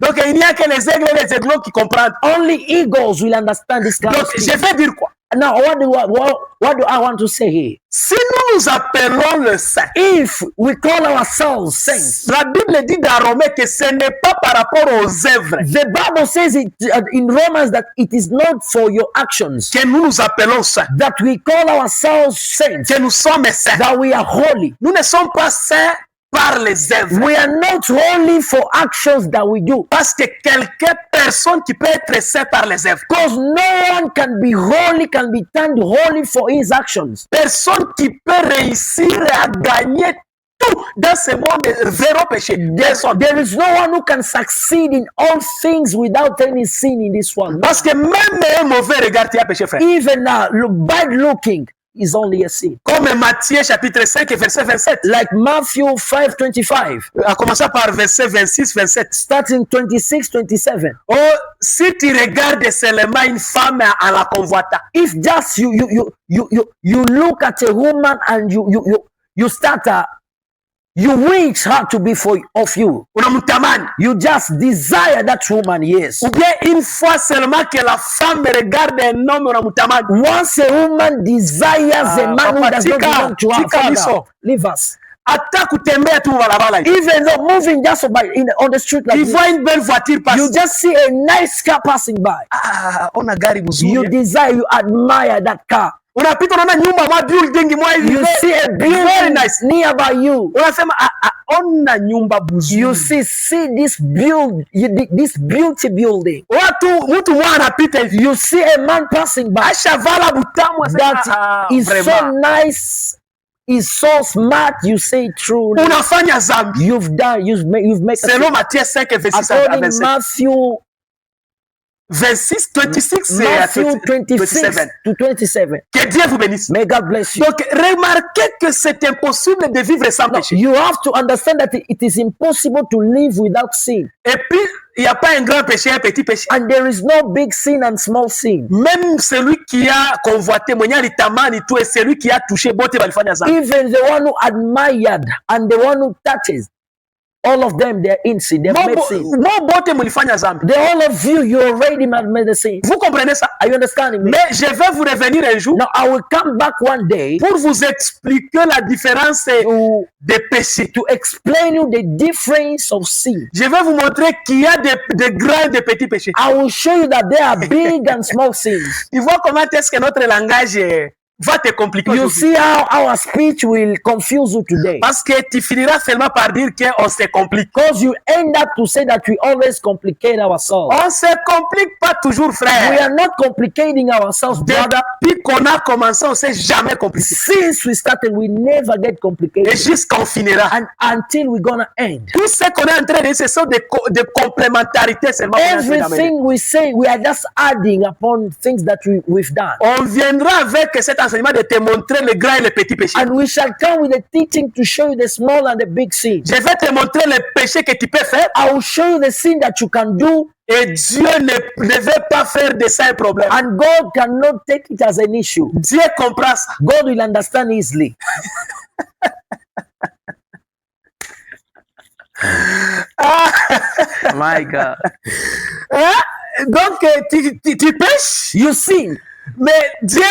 Donc, il n'y a que les aigles et les aiglots qui comprennent. Only eagles will understand this kind Donc, of je speech. vais dire quoi? Now, what do I want to say here? Si nous nous appelons le saint, If we call ourselves saints, la Bible dit dans Romains que ce n'est pas par rapport aux œuvres the Bible says it in Romans that it is not for your actions que nous nous appelons saints, that we call ourselves saints, que nous sommes saints. that we are holy. Nous ne sommes pas saints par les œuvres. We are not holy for actions that we do. Parce que personne qui peut être saint par les œuvres. Because no one can be turned holy for his actions. Personne qui peut réussir à gagner tout dans ce monde zéro péché. Personne. There is no one who can succeed in all things without any sin in this one. Parce que même un mauvais regard, tu as péché, frère. Even bad looking is only a sin. Comme Matthieu chapitre 5 et verset 27. Like Matthew 5:25, À commencer par verset 26, 27. starting 26, 27. Oh, si tu regardes seulement une femme en la convoitant, If just you look at a woman and you start You wish her to be of you. Unamtamani. You just desire that woman, yes. Ou bien une fois seulement que la femme regarde un homme, unamtamani. Once a woman desires a man who does not belong to her father, leave us. Hata kutembea tu barabara. Even though moving just on the street like this, une belle voiture passer. You just see a nice car passing by. Ona gari mzuri. You desire, you admire that car. Unapita unaona nyumba ma building mwa hivi. You see a building very nice nearby you. Unasema ona nyumba buzuri. You see this beauty building. Mtu mwana anapita hivi. You see a man passing by. Ashavala butamu that is so nice. Is so smart, you say true. Unafanya zambi. You've made selon Matthieu 5 verset 27. Matthew 26 to 27. Que Dieu vous bénisse. May God bless you. Donc remarquez que c'est impossible de vivre sans péché. You have to understand that it is impossible to live without sin. Et puis il n'y a pas un grand péché, un petit péché. And there is no big sin and small sin. Même celui qui a convoité, tout, et celui qui a touché, even the one who admired and the one who touches, all of them, they're in sin. They've made sin. The all of you, you already made the sin. Vous comprenez ça? Are you understanding me? Mais je vais vous revenir un jour. Now I will come back one day pour vous expliquer la différence des péchés. To explain you the difference of sin. Je vais vous montrer qu'il y a de grands et de petits péchés. I will show you that there are big and small sins. Tu vois comment est-ce que notre langage va te compliquer. You see how our speech will confuse you today. Parce que tu finiras seulement par dire qu'on se complique. Because you end up to say that we always complicate ourselves. On se complique pas toujours, frère. We are not complicating ourselves, brother. Depuis qu'on a commencé, on s'est jamais compliqué. Since we started, we never get complicated. Et jusqu'on finira. And until we're gonna end. Tout ce qu'on est en train de dire, ce sont des complémentarités seulement. Everything we say, we are just adding upon things that we've done. On viendra avec cet enseignement de te montrer les grands et les petits péchés. And we shall come with a teaching to show you the small and the big sin. Je vais te montrer les péchés que tu peux faire. I will show you the sin that you can do. Et Dieu ne veut pas faire de ça un problème. And God cannot take it as an issue. Dieu comprend ça. God will understand easily. My God. Donc, tu pêches. You sin. Mais Dieu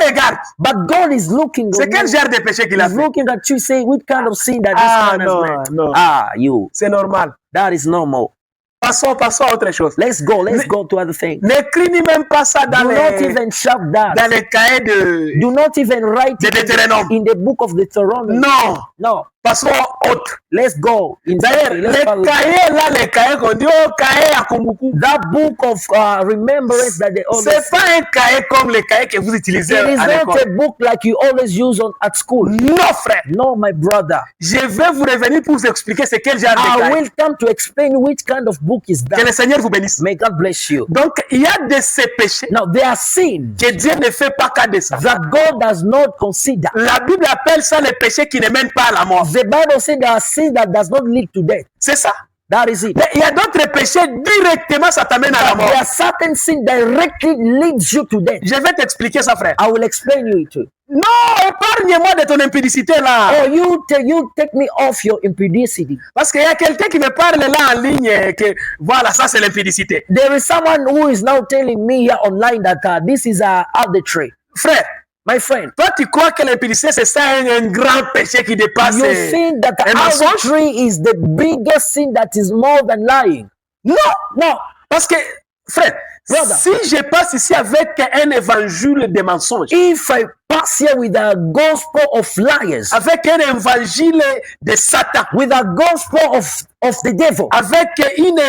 regarde. But God is looking. C'est quel genre de péché qu'il a fait? Looking at you, say, what kind of sin that this man has made? Non. You. C'est normal. That is normal. Passons à autre chose. Let's go to other things. N'écris même pas ça dans les cahiers de. Do not even write it in the book of Deuteronomy. No. Passons à autre. Let's go. D'ailleurs, les cahiers qu'on dit, cahiers à Kumbuku. That book of remembrance that they always. C'est pas un cahier comme les cahiers que vous utilisez à l'école. It is not a book like you always use at school. Non, frère. No, my brother. Je vais vous revenir pour vous expliquer c'est quel genre de cahier. I will come to explain which kind of book is that. Que le Seigneur vous bénisse. May God bless you. Donc, il y a de ces péchés. Now, there are sins. Que Dieu ne fait pas cas de ça. That God does not consider. La Bible appelle ça les péchés qui ne mènent pas à la mort. The Bible says there are sins that does not lead to death. C'est ça. That is it. Mais il y a d'autres péchés directement ça t'amène à la mort. There are certain sins directly leads you to death. Je vais t'expliquer ça, frère. I will explain you it too. Non, épargne-moi de ton impudicité là. Oh, you take me off your impudicity. Parce qu'il y a quelqu'un qui me parle là en ligne que voilà, ça c'est l'impudicité. There is someone who is now telling me here online that this is adultery. Frère, my friend, toi tu crois que l'impudicité c'est ça un grand péché qui dépasse? You think that adultery is the biggest sin that is more than lying? Non, parce que frère, brother, si je passe ici avec un évangile de mensonges, if I pass here with a gospel of liars, avec un évangile de Satan, with a gospel of the devil, avec une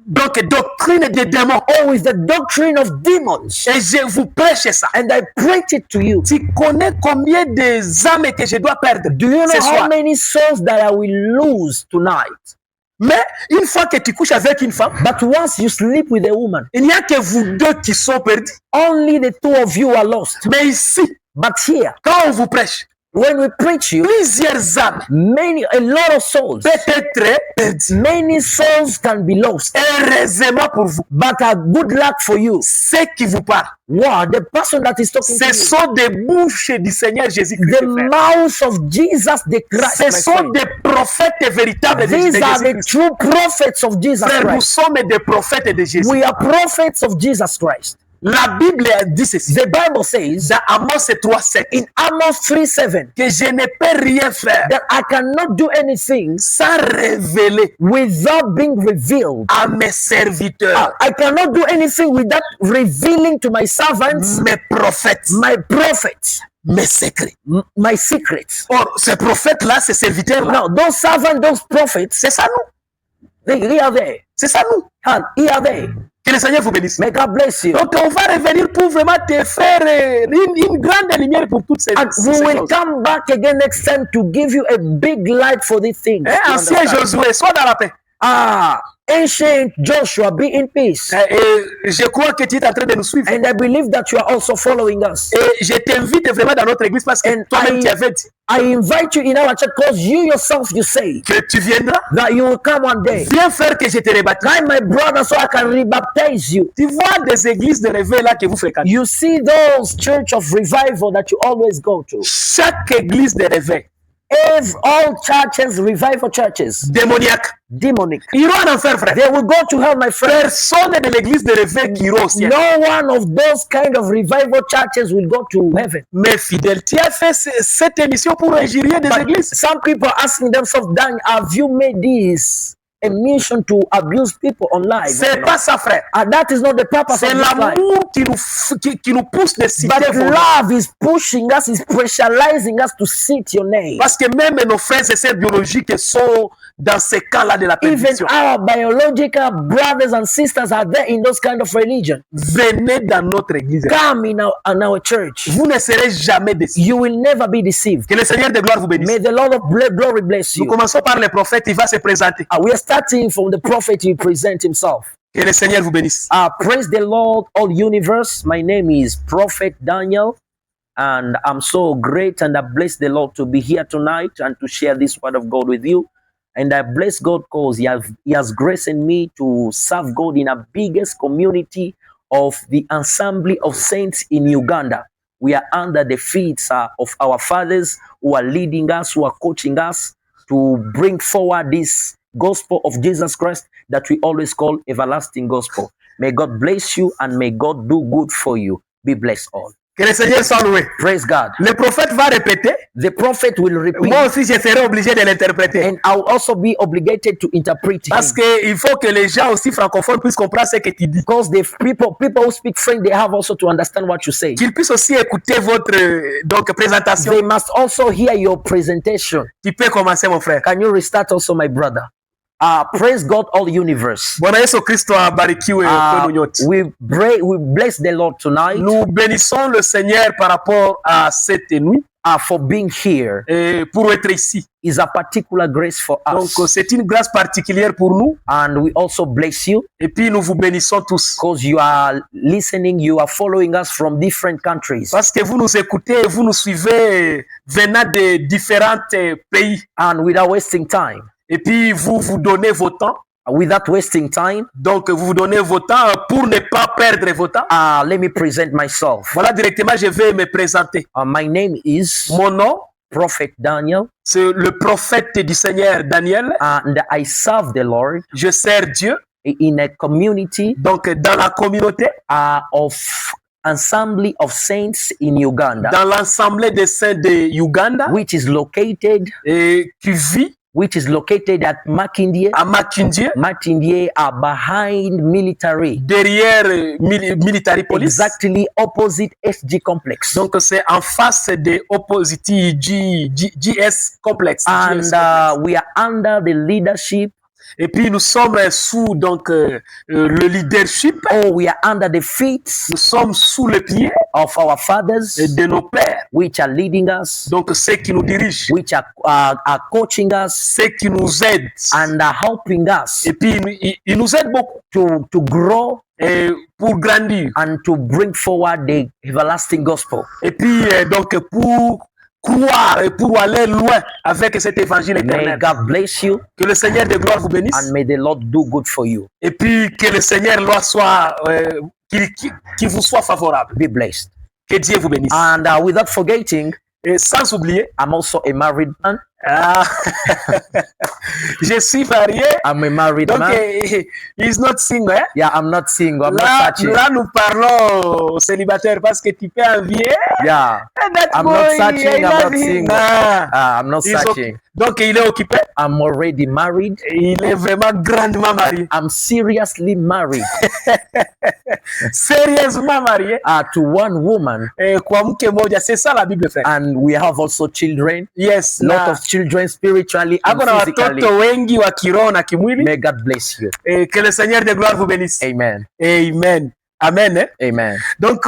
doctrine des démons, or with the doctrine of demons, et je vous prêche ça, and I preach it to you. Tu connais combien de âmes que je dois perdre? Do you know how many souls that I will lose tonight? Mais une fois que tu couches avec une femme, but once you sleep with a woman, il n'y a que vous deux qui sont perdus. Only the two of you are lost. Mais ici, but here, quand on vous prêche, When we preach you, plusieurs âmes a lot of souls, peuvent être perdues. many souls can be lost. Heureusement pour vous, But good luck for you. ceux qui vous parlent, Wow, the person that is talking to ce you, sont des bouches du Seigneur Jésus-Christ. the mouth of Jesus the Christ. Ce My sont friend. des prophètes véritables de These are the Jésus-Christ. true prophets of Jesus Frères, nous Christ. sommes des prophètes de Jésus. We are prophets of Jesus Christ. La Bible dit ceci. The Bible says Dans Amos 3:7 in Amos 3:7 que je ne peux rien faire that I cannot do anything sans révéler without being revealed. à mes serviteurs, I cannot do anything without revealing to my servants, mes prophètes, my prophets, mes secrets. my secrets. Or, ces prophètes-là, ces serviteurs-là, Now, those servants, those prophets, c'est ça nous. they are there. C'est ça nous. And they are there. Que le Seigneur vous bénisse. May God bless you. Donc, on va revenir pour vraiment te faire une grande lumière pour toutes ces And we ces will choses. come back again next time to give you a big light for these things. You Ancien understand? Josué, sois dans la paix. Ancient Joshua, be in peace. Et je crois que tu es en train de nous suivre. And I believe that you are also following us. Et je t'invite vraiment dans notre église parce que And toi-même I- tu avais dit I invite you in our church because you yourself, you say que tu viendras. that you will come one day. Viens faire que je te rebaptise. I'm my brother, so I can rebaptize you. Tu vois des églises de réveil là que vous fréquentez. You see those church of revival that you always go to. Chaque église de réveil All churches, revival churches, démoniaque, demonic. ils iront en enfer, frère. They will go to hell, my friend. Personne de l'église de réveil qui ira au ciel. No one of those kind of revival churches will go to heaven. Mais fidèle, tu as fait cette émission pour injurier des églises. Some people are asking themselves, Dan, have you made this a mission to abuse people online? C'est pas ça, frère. That is not the purpose C'est of this life. l'amour qui nous pousse de citer But vos noms. love is pushing us, is pressurizing us to cite your name. Parce que même nos frères et sœurs biologiques sont dans ces cas-là de la Even perdition. our biological brothers and sisters are there in those kind of religion. Venez dans notre église. Come in our church. Vous ne serez jamais déçus. You will never be deceived. Que le Seigneur de gloire vous bénisse. May the Lord of glory bless Nous you. commençons par le prophète, il va se présenter. We are starting from the prophet to present himself. Que le Seigneur vous bénisse. Praise the Lord, all universe. My name is Prophet Daniel, and I'm so great and I bless the Lord to be here tonight and to share this word of God with you. And I bless God because He has graced me to serve God in a biggest community of the Assembly of Saints in Uganda. We are under the feet of our fathers who are leading us, who are coaching us to bring forward this gospel of Jesus Christ that we always call everlasting gospel. May God bless you and may God do good for you. Be blessed all. Que le Seigneur soit loué. Praise God. Le prophète va répéter. The prophet will repeat, Moi aussi, je serai obligé de l'interpréter. and I'll also be obligated to interpret Parce him. qu'il faut que les gens aussi francophones puissent comprendre ce que tu dis. Because the people who speak French, they have also to understand what you say. Qu'ils puissent aussi écouter votre donc, présentation. They must also hear your presentation. Tu peux commencer, mon frère. Can you restart also, my brother? Praise God, all universe. Bwana Yesu Kristo abarikiwe kwenu nyote. We bless the Lord tonight Nous bénissons le Seigneur par rapport à cette nuit for being here. et pour être ici. Is a particular grace for Donc us. c'est une grâce particulière pour nous And we also bless you et puis nous vous bénissons tous. because you are listening, you are following us from different countries. Parce que vous nous écoutez et vous nous suivez venant de différents pays. And without wasting time, Et puis vous vous donnez vos temps. without wasting time, Donc vous vous donnez vos temps pour ne pas perdre vos temps. let me present myself. Voilà, directement je vais me présenter. My name is Mon nom, Prophet Daniel, c'est le prophète du Seigneur Daniel. and I serve the Lord Je sers Dieu. in a community Donc dans la communauté, of Assembly of Saints in Uganda, dans l'assemblée des saints de Uganda which is located qui vit at Makindye. à Makindye, Makindye are behind military, derrière Military Police. exactly opposite SG complex. Donc c'est en face de Opposite GS Complex. And GS Complex. we are under the leadership, Et puis nous sommes sous donc le leadership. we are under the feet Nous sommes sous le pied of our fathers, de nos pères. which are leading us, Donc ceux qui nous dirigent, which are coaching us ceux qui nous aident. and are helping us Et puis ils nous aident beaucoup to grow pour grandir. and to bring forward the everlasting gospel. Et puis donc pour croire et pour aller loin avec cet évangile May éternel. God bless you Que le Seigneur de gloire vous bénisse. and may the Lord do good for you. Et puis que le Seigneur soit, qu'il vous soit favorable. Be blessed. Que Dieu vous bénisse. And without forgetting, Et sans oublier, I'm also a married man. ah, je suis marié. I'm a married Donc, man. he's not single. Hein? Yeah, I'm not single. I'm not Là, searching. là, nous parlons célibataire parce que tu peux envier. Yeah, That I'm boy, not searching, I I'm love not him. single. Ah, I'm not Ils sont- searching. donc, il est occupé. I'm already married. Il est vraiment grandement marié. I'm seriously married Sérieusement marié. to one woman, Kwa mke moja. C'est ça la Bible fait. and we have also children. Yes. A lot Na, of children spiritually and ako na physically. watoto wengi wa kiroho na kimwili. May God bless you. Que le Seigneur de gloire vous bénisse. Amen. Amen. Amen. Hein? Amen. Donc,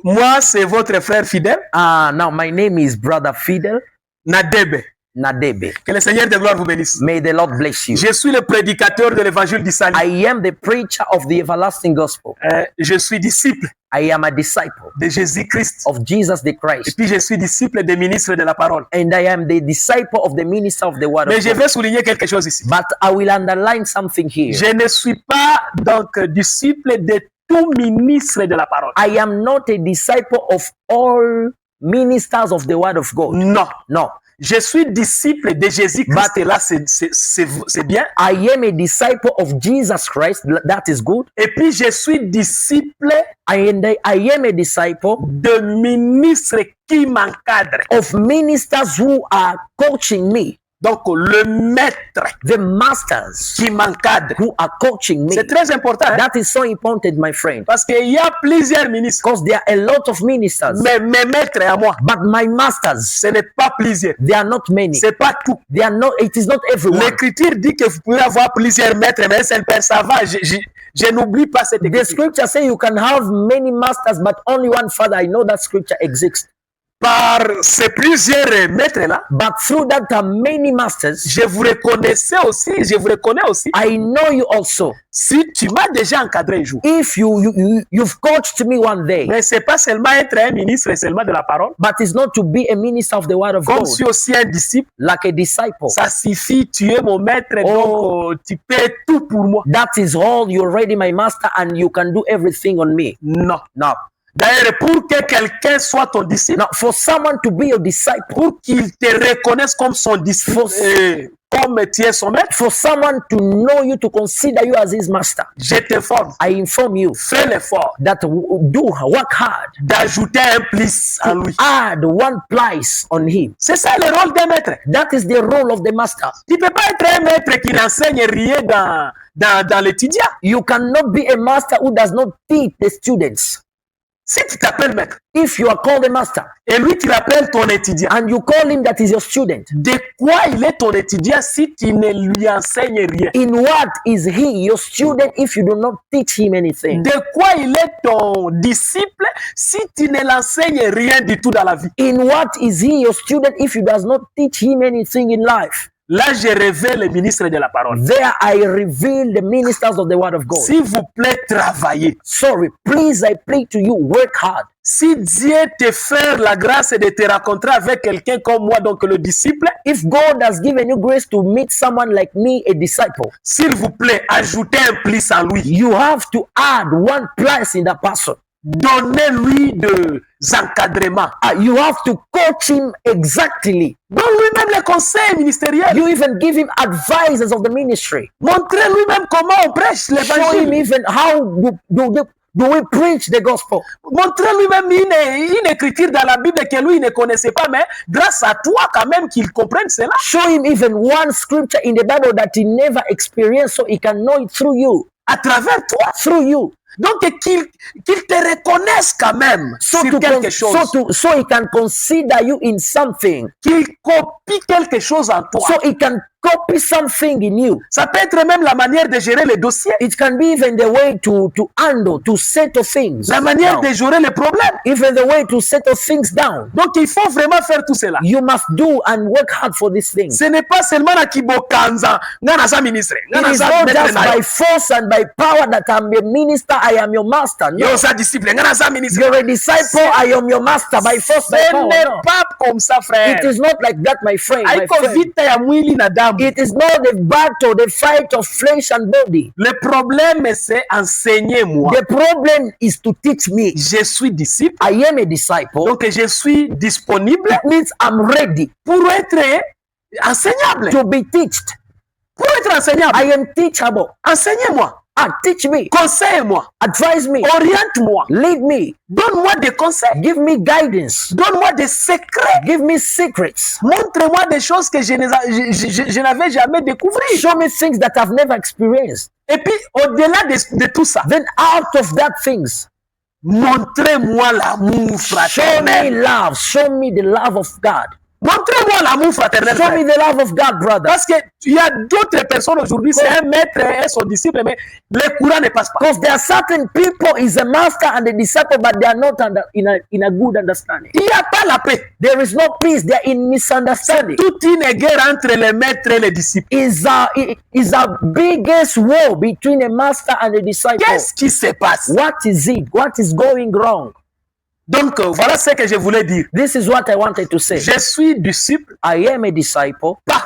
moi, c'est votre frère fidèle, Now my name is Brother Fidel Nadebe. Nadebe. Que le Seigneur de gloire vous bénisse. May the Lord bless you. Je suis le prédicateur de l'évangile du salut. I am the preacher of the everlasting gospel. Je suis disciple I am a disciple de Jésus-Christ. of Jesus the Et Christ. puis, je suis disciple des ministres de la parole. And I am the disciple of the minister of the word Mais of je God. vais souligner quelque chose ici. But I will underline something here. Je ne suis pas donc disciple de tout ministre de la parole. I am not a disciple of all ministers of the word of God. Non. No. Je suis disciple de Jésus-Christ. Et là, c'est bien. I am a disciple of Jesus Christ. That is good. Et puis, je suis disciple And I am a disciple de ministres qui m'encadrent. of ministers who are coaching me. Donc, le maître The masters qui m'encadre. who are coaching me. C'est très important. Hein? That is so important, my friend. Parce qu'il y a plusieurs ministres. Because there are a lot of ministers. Mais mes maîtres à moi, But my masters, ce n'est pas plusieurs. they are not many. C'est pas tout. They are not, it is not everyone. L'écriture dit que vous pouvez avoir plusieurs maîtres, mais c'est un père, ça va. Je n'oublie pas cette The écriture. scripture says you can have many masters, but only one father. I know that scripture exists. Par ces plusieurs maîtres-là, But through that many masters, je vous reconnais aussi. I know you also. Si tu m'as déjà encadré un jour. If you've coached me one day, Mais c'est pas seulement être un ministre seulement de la parole. but it's not to be a minister of the word of Comme God, si aussi un disciple, like a disciple. ça suffit, tu es mon maître, donc tu fais tout pour moi. That is all. You're already my master, and you can do everything on me. Non. No. D'ailleurs, pour que quelqu'un soit ton disciple, Now, for someone to be a disciple, pour qu'il te reconnaisse comme son disciple, comme tu es son maître, for someone to know you, to consider you as his master, je t'informe, I inform you fais l'effort that work hard d'ajouter un plus à lui. add one place on him. C'est ça le rôle d'un maître. That is the role of the master. Tu ne peux pas être un maître qui n'enseigne rien dans l'étudiant. You cannot be a master who does not teach the students. Si tu t'appelles maître If you are called a master et lui tu l'appelles ton étudiant, and you call him that is your student, de quoi il est ton étudiant si tu ne lui enseignes rien? in what is he your student if you do not teach him anything? De quoi il est ton disciple si tu ne l'enseignes rien du tout dans la vie? In what is he your student if you does not teach him anything in life? Là, je révèle le ministre de la parole. There I reveal the ministers of the word of God. S'il vous plaît, travaillez. Sorry, please, I plead to you, work hard. Si Dieu te fait la grâce de te rencontrer avec quelqu'un comme moi, donc le disciple, If God has given you grace to meet someone like me, a disciple, s'il vous plaît, ajoutez un plus en lui. you have to add one place in that person. Donnez-lui des encadrements. You have to coach him exactly. Donne-lui même les conseils ministériels. You even give him advices of the ministry. Montrez-lui même comment on prêche Show him l'évangile. even how do we preach the gospel. Montrez-lui même une écriture dans la Bible que lui ne connaissait pas, mais grâce à toi quand même qu'il comprenne cela. Show him even one scripture in the Bible that he never experienced, so he can know it through you. À travers toi. Through you. Donc qu'il te reconnaisse quand même sur quelque chose. So he can consider you in something. Qu'il copie quelque chose en toi. So he can copy something in you. Ça peut être même la manière de gérer les dossiers, It can be even the way to handle, to settle things. la manière down. de gérer les problèmes. Even the way to settle things down. Donc il faut vraiment faire tout cela. You must do and work hard for these things. Ce n'est pas seulement na kibokanza, ngana za ministre, It ngana is za not maître just na yo. by force and by power that I'm your minister, I am your master. No. Yo za disciple, ngana za ministre. You're a disciple, I am your master by force, by Ce power. n'est No. pas comme ça, frère. It is not like that, my friend. My Haiko friend. vita ya mwili na damu. It is not the battle, the fight of flesh and body. Le problème, c'est enseigner-moi. The problem is to teach me. Je suis disciple, I am a disciple. donc je suis disponible That means I'm ready pour être enseignable. to be taught. Pour être enseignable, I am teachable. enseignez-moi, Teach me. conseille-moi, Advise me. oriente-moi, Lead me. donne-moi des conseils, Give me guidance. donne-moi des secrets, Give me secrets. montre-moi des choses que je n'avais jamais découvert. Show me things that I've never experienced. Et puis, au-delà de tout ça, Then out of that things, montrez-moi l'amour show me fraternel. love. Show me the love of God. Montrez-moi l'amour fraternel. Show me frère. the love of God, brother. Parce qu'il y a d'autres personnes aujourd'hui, c'est un maître et son disciple, mais le courant ne passe pas. Because there are certain people is a master and a disciple, but they are not in a good understanding. Il n'y a pas la paix. There is no peace. They are in misunderstanding. Toute une guerre entre les maîtres et les disciples. Is a biggest war between a master and a disciple. Qu'est-ce qui se passe? What is it? What is going wrong? Donc, voilà ce que je voulais dire. This is what I wanted to say. Je suis disciple, I am a disciple, pas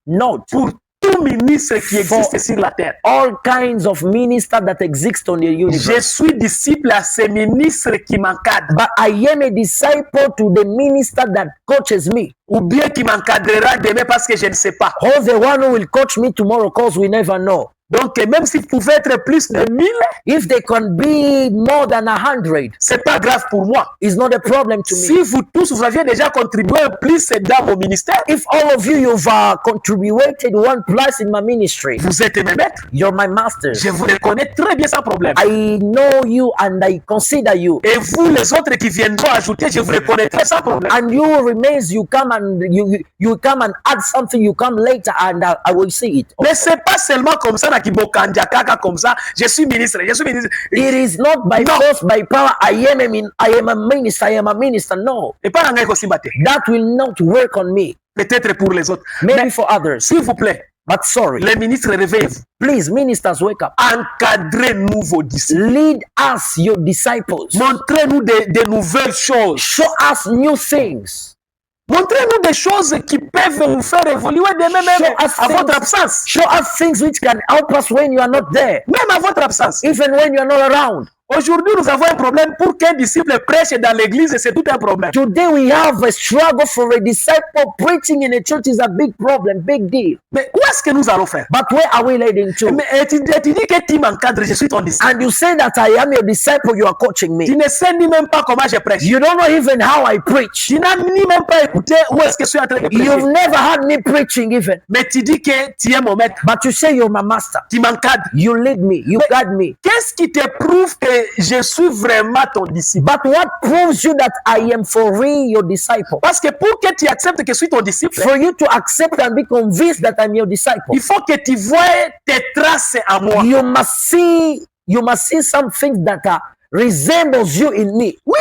not pour tout ministre qui existe sur la terre. all kinds of ministers that exist on the Je universe. suis disciple à ces ministres qui m'encadrent, But I am a disciple to the minister that coaches me, ou bien qui m'encadrera demain parce que je ne sais pas. or the one who will coach me tomorrow, because we never know. Donc, même s'il pouvait être plus de 1000, If they can be more than 100, c'est pas grave pour moi. it's not a problem to me. Si vous tous, vous aviez déjà contribué plus dans mon ministère, If all of you, you've contributed one plus in my ministry, vous êtes mes maîtres. you're my masters. Je vous reconnais très bien sans problème. I know you and I consider you. Et vous, les autres qui viendront ajouter, je vous reconnaîtrai sans problème. And you remains, you come and you come and add something, you come later and I will see it. Mais c'est pas seulement comme ça, comme ça. Je suis ministre, je suis ministre. It is not by No. force, by power. I am a minister. I am a minister. No, Et pas en aussi battre. that will not work on me. Peut-être pour les autres. Maybe Mais for others, s'il vous plaît, but sorry. les ministres, réveillez-vous. Please, ministers, wake up. Encadrez-nous vos disciples. Lead us, your disciples. Montrez-nous de nouvelles choses. Show us new things. Montrez-nous des choses qui peuvent nous faire évoluer demain même Show us à things. votre absence. Show us things which can help us when you are not there, Même à votre absence. even when you are not around. Aujourd'hui, nous avons un problème pour qu'un disciple prêche dans l'église, c'est tout un problème. Today we have a struggle for a disciple preaching in a church is a big problem, big deal. Mais où est-ce que nous allons faire? But where are we leading to? Mais tu dis que tu m'encadres, je suis ton disciple. And you say that I am your disciple, you are coaching me. Tu ne sais ni même pas comment je prêche. You don't know even how I preach. Tu n'as ni même pas écouté où est-ce que je suis en train de prêcher. You've never had me preaching even. Mais tu dis que tu es mon maître. But you say you're my master. Tu m'encadres. You lead me, you guide me. Qu'est-ce qui te prouve que je suis vraiment ton disciple? But what proves you that I am for real your disciple? Parce que pour que tu acceptes que je suis ton disciple, For you to accept and be convinced that I'm your disciple, il faut que tu vois tes traces en moi. you must see something that resembles you in me. Oui.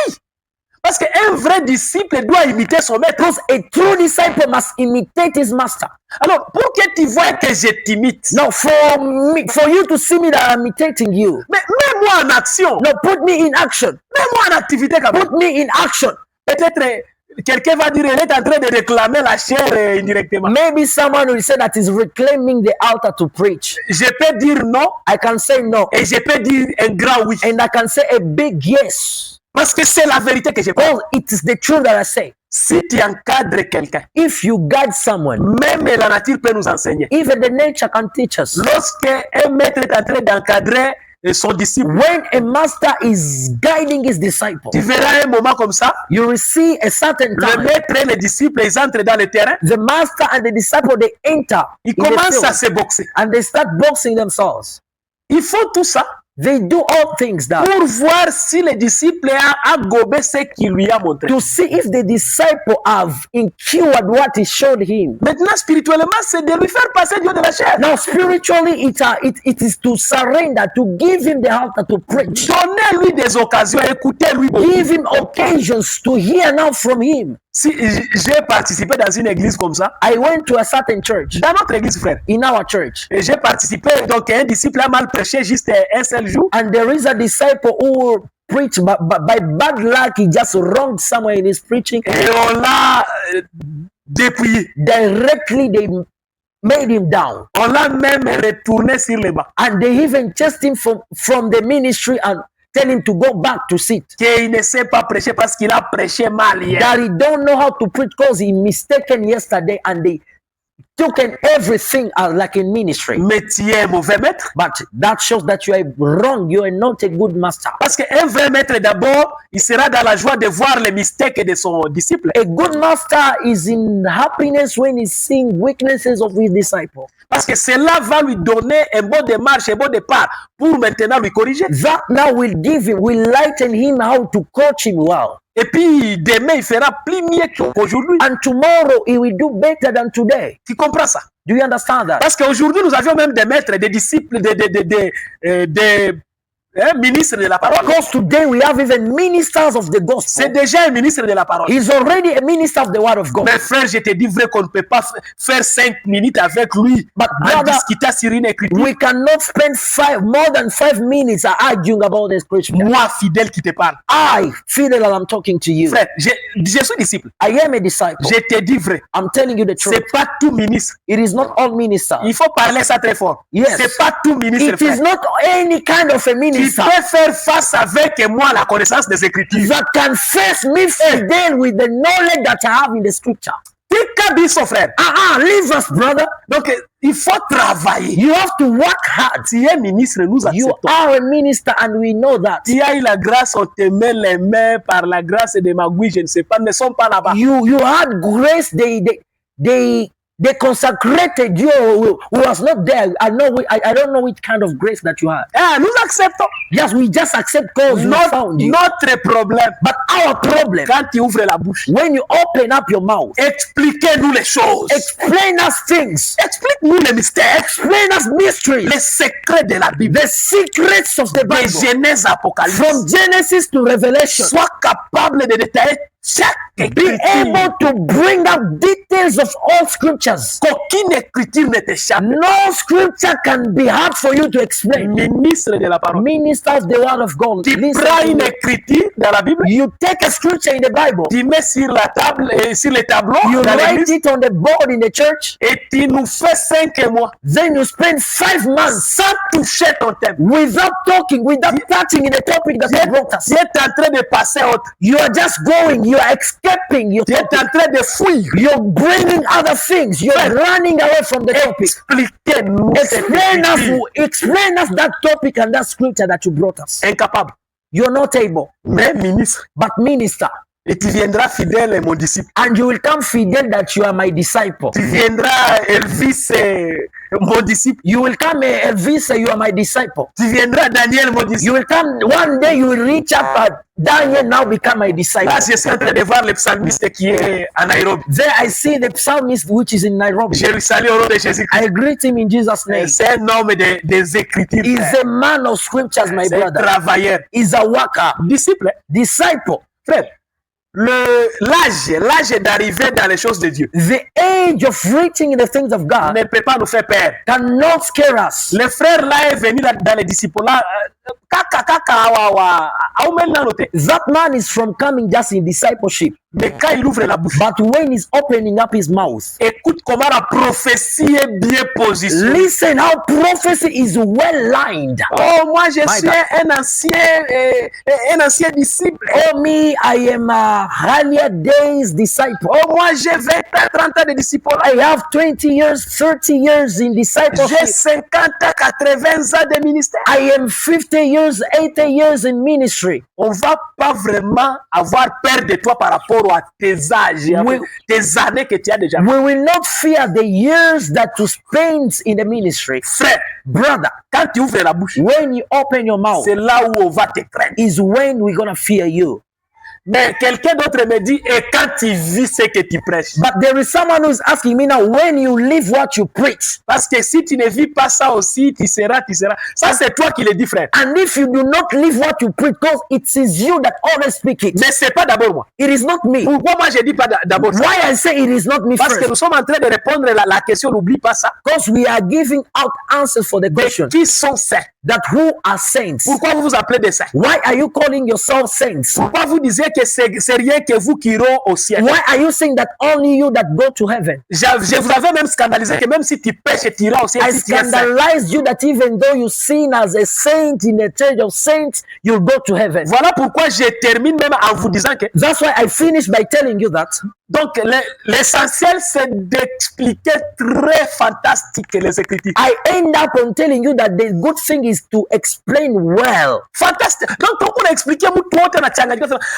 Parce qu'un vrai disciple doit imiter son maître. Because a true disciple must imitate his master. Alors, pour que tu vois que je t'imite, Now, for you to see me that I'm imitating you, mais mets-moi en action. now put me in action. Mets-moi en activité quand même. Put me in action. Peut-être quelqu'un va dire, elle est en train de réclamer la chair indirectement. Maybe someone will say that is reclaiming the altar to preach. Je peux dire non I can say no, et je peux dire un grand oui. and I can say a big yes. Parce que c'est la vérité que je parle. Because it is the truth that I say. Si tu encadres quelqu'un, If you guide someone, même la nature peut nous enseigner. even the nature can teach us. Lorsque un maître est en train d'encadrer son disciple, When a master is guiding his disciple, tu verras un moment comme ça, you will see a certain le time. maître et le disciple, ils entrent dans le terrain, The master and the disciple, they enter ils in the commencent à field se boxer. and they start boxing themselves. Ils font tout ça They do all things that pour voir si le disciple a gobé ce qu'il lui a montré. to see if the disciple have incurred what he showed him. Maintenant, spirituellement, c'est de lui faire passer Dieu de la chair. Now, spiritually, it is to surrender, to give him the altar to preach. Donnez-lui des occasions, écoutez-lui beaucoup. Give him occasions to hear now from him. Si j'ai participé dans une église comme ça, I went to a certain church, dans notre église, frère, in our church, et j'ai participé, donc un disciple a mal prêché juste un seul jour. and there is a disciple who preached, but by bad luck, he just wronged somewhere in his preaching. Et on l'a dépouillé. Directly, they made him down. On l'a même retourné sur les bancs. And they even chased him from the ministry and tell him to go back to sit. Qu'il ne sait pas prêcher parce qu'il a prêché mal hier. That he don't know how to preach because he mistaken yesterday and they took everything like in ministry. Mais tu es un mauvais maître. But that shows that you are wrong. You are not a good master. Parce qu'un vrai maître, d'abord, il sera dans la joie de voir les mistakes de son disciple. A good master is in happiness when he's seeing weaknesses of his disciple. Parce que cela va lui donner un bon démarche, un bon départ pour maintenant lui corriger. That now will lighten him how to coach him well. Et puis demain, il fera plus mieux qu'aujourd'hui. And tomorrow he will do better than today. Tu comprends ça? Do you understand that? Parce qu'aujourd'hui, nous avions même des maîtres, des disciples, des ministres de la parole. Because today we have even ministers of the gospel. C'est déjà un ministre de la parole. He's already a minister of the word of God. Mais frère, je te dis vrai qu'on ne peut pas faire 5 minutes avec lui But en brother, discutant sur une écriture. we cannot spend more than 5 minutes arguing about the scripture. Moi, fidèle qui te parle. I, Fidel, I'm talking to you. Frère, je suis disciple. I am a disciple. Je te dis vrai. I'm telling you the truth. C'est pas tout ministre. It is not all ministers. Il faut parler ça très fort. Yes. C'est pas tout ministre, It frère. is not any kind of a Qui minister peut faire face avec moi la connaissance des Écritures. that can face me, Fidel, with the knowledge that I have in the scripture. Tika biso, frère. Leave us, brother. Donc, il faut travailler. You have to work hard. Tu es ministre, nous You acceptons. are a minister and we know that. Tu as eu la grâce, on te met les mains par la grâce de Magui, je ne sais pas, ne sont pas là-bas. You had grace. They consecrated you who was not there. I don't know which kind of grace that you had. Nous acceptons. Yes, we just accept because we found you. Notre problème, But our problem, quand tu ouvres la bouche, when you open up your mouth, expliquez-nous les choses. explain us things. Explique-nous les mystères, Explain us mysteries. les secrets de la Bible, The secrets of the de Bible. Genèse à Apocalypse. From Genesis to Revelation. Sois capable de détailler chaque Be écriture. able to bring out details of all scriptures. Qu'aucune écriture ne t'échappe. No scripture can be hard for you to explain. Ministre de la parole. Ministers the word of God. Tu Listen prends to une me. écriture dans la Bible, You take a scripture in the Bible. tu mets sur la table, sur les tableaux You dans write l'église, it on the board in the church. et tu nous fais 5 mois Then you spend 5 months sans toucher ton thème. without talking, without touching in the topic that you brought us. Tu es en train de passer autre. You are just going. You are escaping. Tu es en train de fuir. You're bringing other things. You're running away from the topic. Expliquez-nous cette écriture. Explain us that topic and that scripture that you brought us. Incapable. You're not able, Mais ministre. but minister. Et tu viendras fidèle, mon disciple. And you will come Fidel that you are my disciple. Tu viendras Elvis, mon disciple. You will come Elvis, you are my disciple. Tu viendras Daniel, mon disciple. You will come one day, you will reach up Daniel now become my disciple. Là, je suis en train de voir le psalmiste qui est à Nairobi. There I see the psalmist which is in Nairobi. Je lui salue au nom de Jésus-Christ. I greet him in Jesus' name. C'est un homme des Écritures. He's a man of scriptures, my C'est un brother. travailleur. He's a worker, Disciple. disciple. Frère, l'âge d'arriver dans les choses de Dieu The age of reaching the things of God ne peut pas nous faire peur. cannot scare us. Le frère là est venu dans les disciples là. That man is from coming just in discipleship. Mais quand il ouvre la bouche, But when he's opening up his mouth, écoute comment la prophétie est bien positionnée. listen how prophecy is well lined. Oh, moi je suis God. un ancien disciple. Oh, me, I am a earlier days disciple. Oh, moi j'ai 20 ans, 30 ans de disciple. I have 20 years, 30 years in J'ai discipleship. 50 ans, 80 ans de ministère. I am 50 years, 80 years in ministry. On va pas vraiment avoir peur de toi par rapport rapport à tes âges, tes années que tu as déjà. We will not fear the years that you spent in the ministry. Frère, brother, quand tu ouvres la bouche, when you open your mouth, c'est là où on va te craindre. Is when we're gonna fear you. Mais quelqu'un d'autre me dit, et quand tu vis ce que tu prêches. But there is someone who is asking me now, when you live what you preach. Parce que si tu ne vis pas ça aussi, tu seras. Ça, c'est toi qui le dis, frère. And if you do not live what you preach, because it is you that always speak it. Mais c'est pas d'abord moi. It is not me. Pourquoi moi je dis pas d'abord ça? Why I say it is not me Parce first? que nous sommes en train de répondre la question, n'oublie pas ça. Because we are giving out answers for the question. Qui sont saints? That who are saints? Pourquoi vous vous appelez des saints? Why are you calling yourself saints? Pourquoi vous disiez que c'est rien que vous qui iront au ciel? Why are you saying that only you that go to heaven? Je vous avais même scandalisé que même si tu pêches, tu iras au ciel. I scandalized you that even though you sin as a saint in the church of saints, you'll go to heaven. Voilà pourquoi je termine même en vous disant que. That's why I finish by telling you that. Donc l'essentiel c'est d'expliquer très fantastique les Écritures. I end up on telling you that the good thing is to explain well. Fantastique. Donc on a expliqué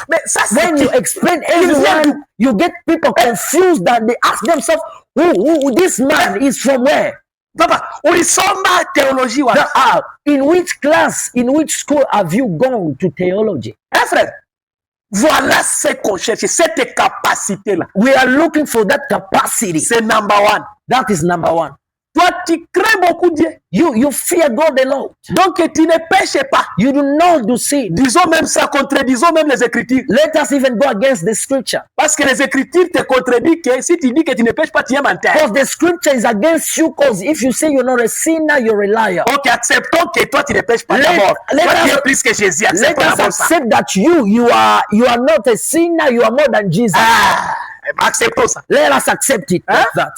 mais ça c'est. When you explain everyone, you get people confused that they ask themselves, who this man is from where? Papa, ulisoma théologie wapi? In which class, in which school have you gone to theology? Hein, frère? Voilà ce qu'on cherche, cette capacité-là. We are looking for that capacity. C'est number one. That is number one. Toi, tu crains beaucoup Dieu. You fear God a lot. Donc, tu ne pêches pas. You do not do sin. Disons même ça, contredisons même les Écritures. Let us even go against the scripture. Parce que les Écritures te contredisent que si tu dis que tu ne pêches pas, tu es menteur. Because the scripture is against you, because if you say you're not a sinner, you're a liar. Ok, acceptons que toi, tu ne pêches pas d'abord. Toi, tu es plus que Jésus. Let us accept that you are not a sinner, you are more than Jesus. Acceptons ça. Let us accept it like that.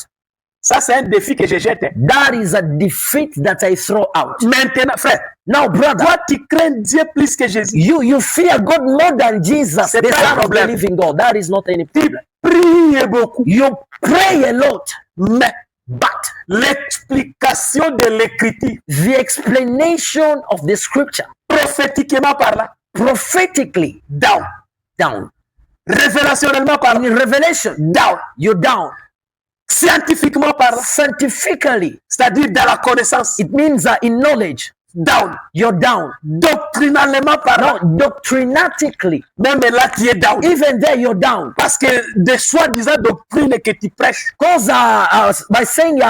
Ça, c'est un défi que je jette. That is a defeat that I throw out. Maintenant, frère. Now, brother. Toi, tu crains Dieu plus que Jésus. You fear God more than Jesus. C'est pas un problème. Living God. That is not any problem. Tu pries beaucoup. You pray a lot. But l'explication de l'écriture. The explanation of the scripture. Prophétiquement parlant. Prophetically. Down. Révélationnellement parlant. In revelation. Down. You're down. Scientifiquement parlant. Scientifically. C'est-à-dire dans la connaissance. It means in knowledge. Down. You're down. Doctrinalement parlant. No, doctrinatically. Même là, tu es down. Even there, you're down. Parce que des soi-disant doctrines que tu prêches. Because by saying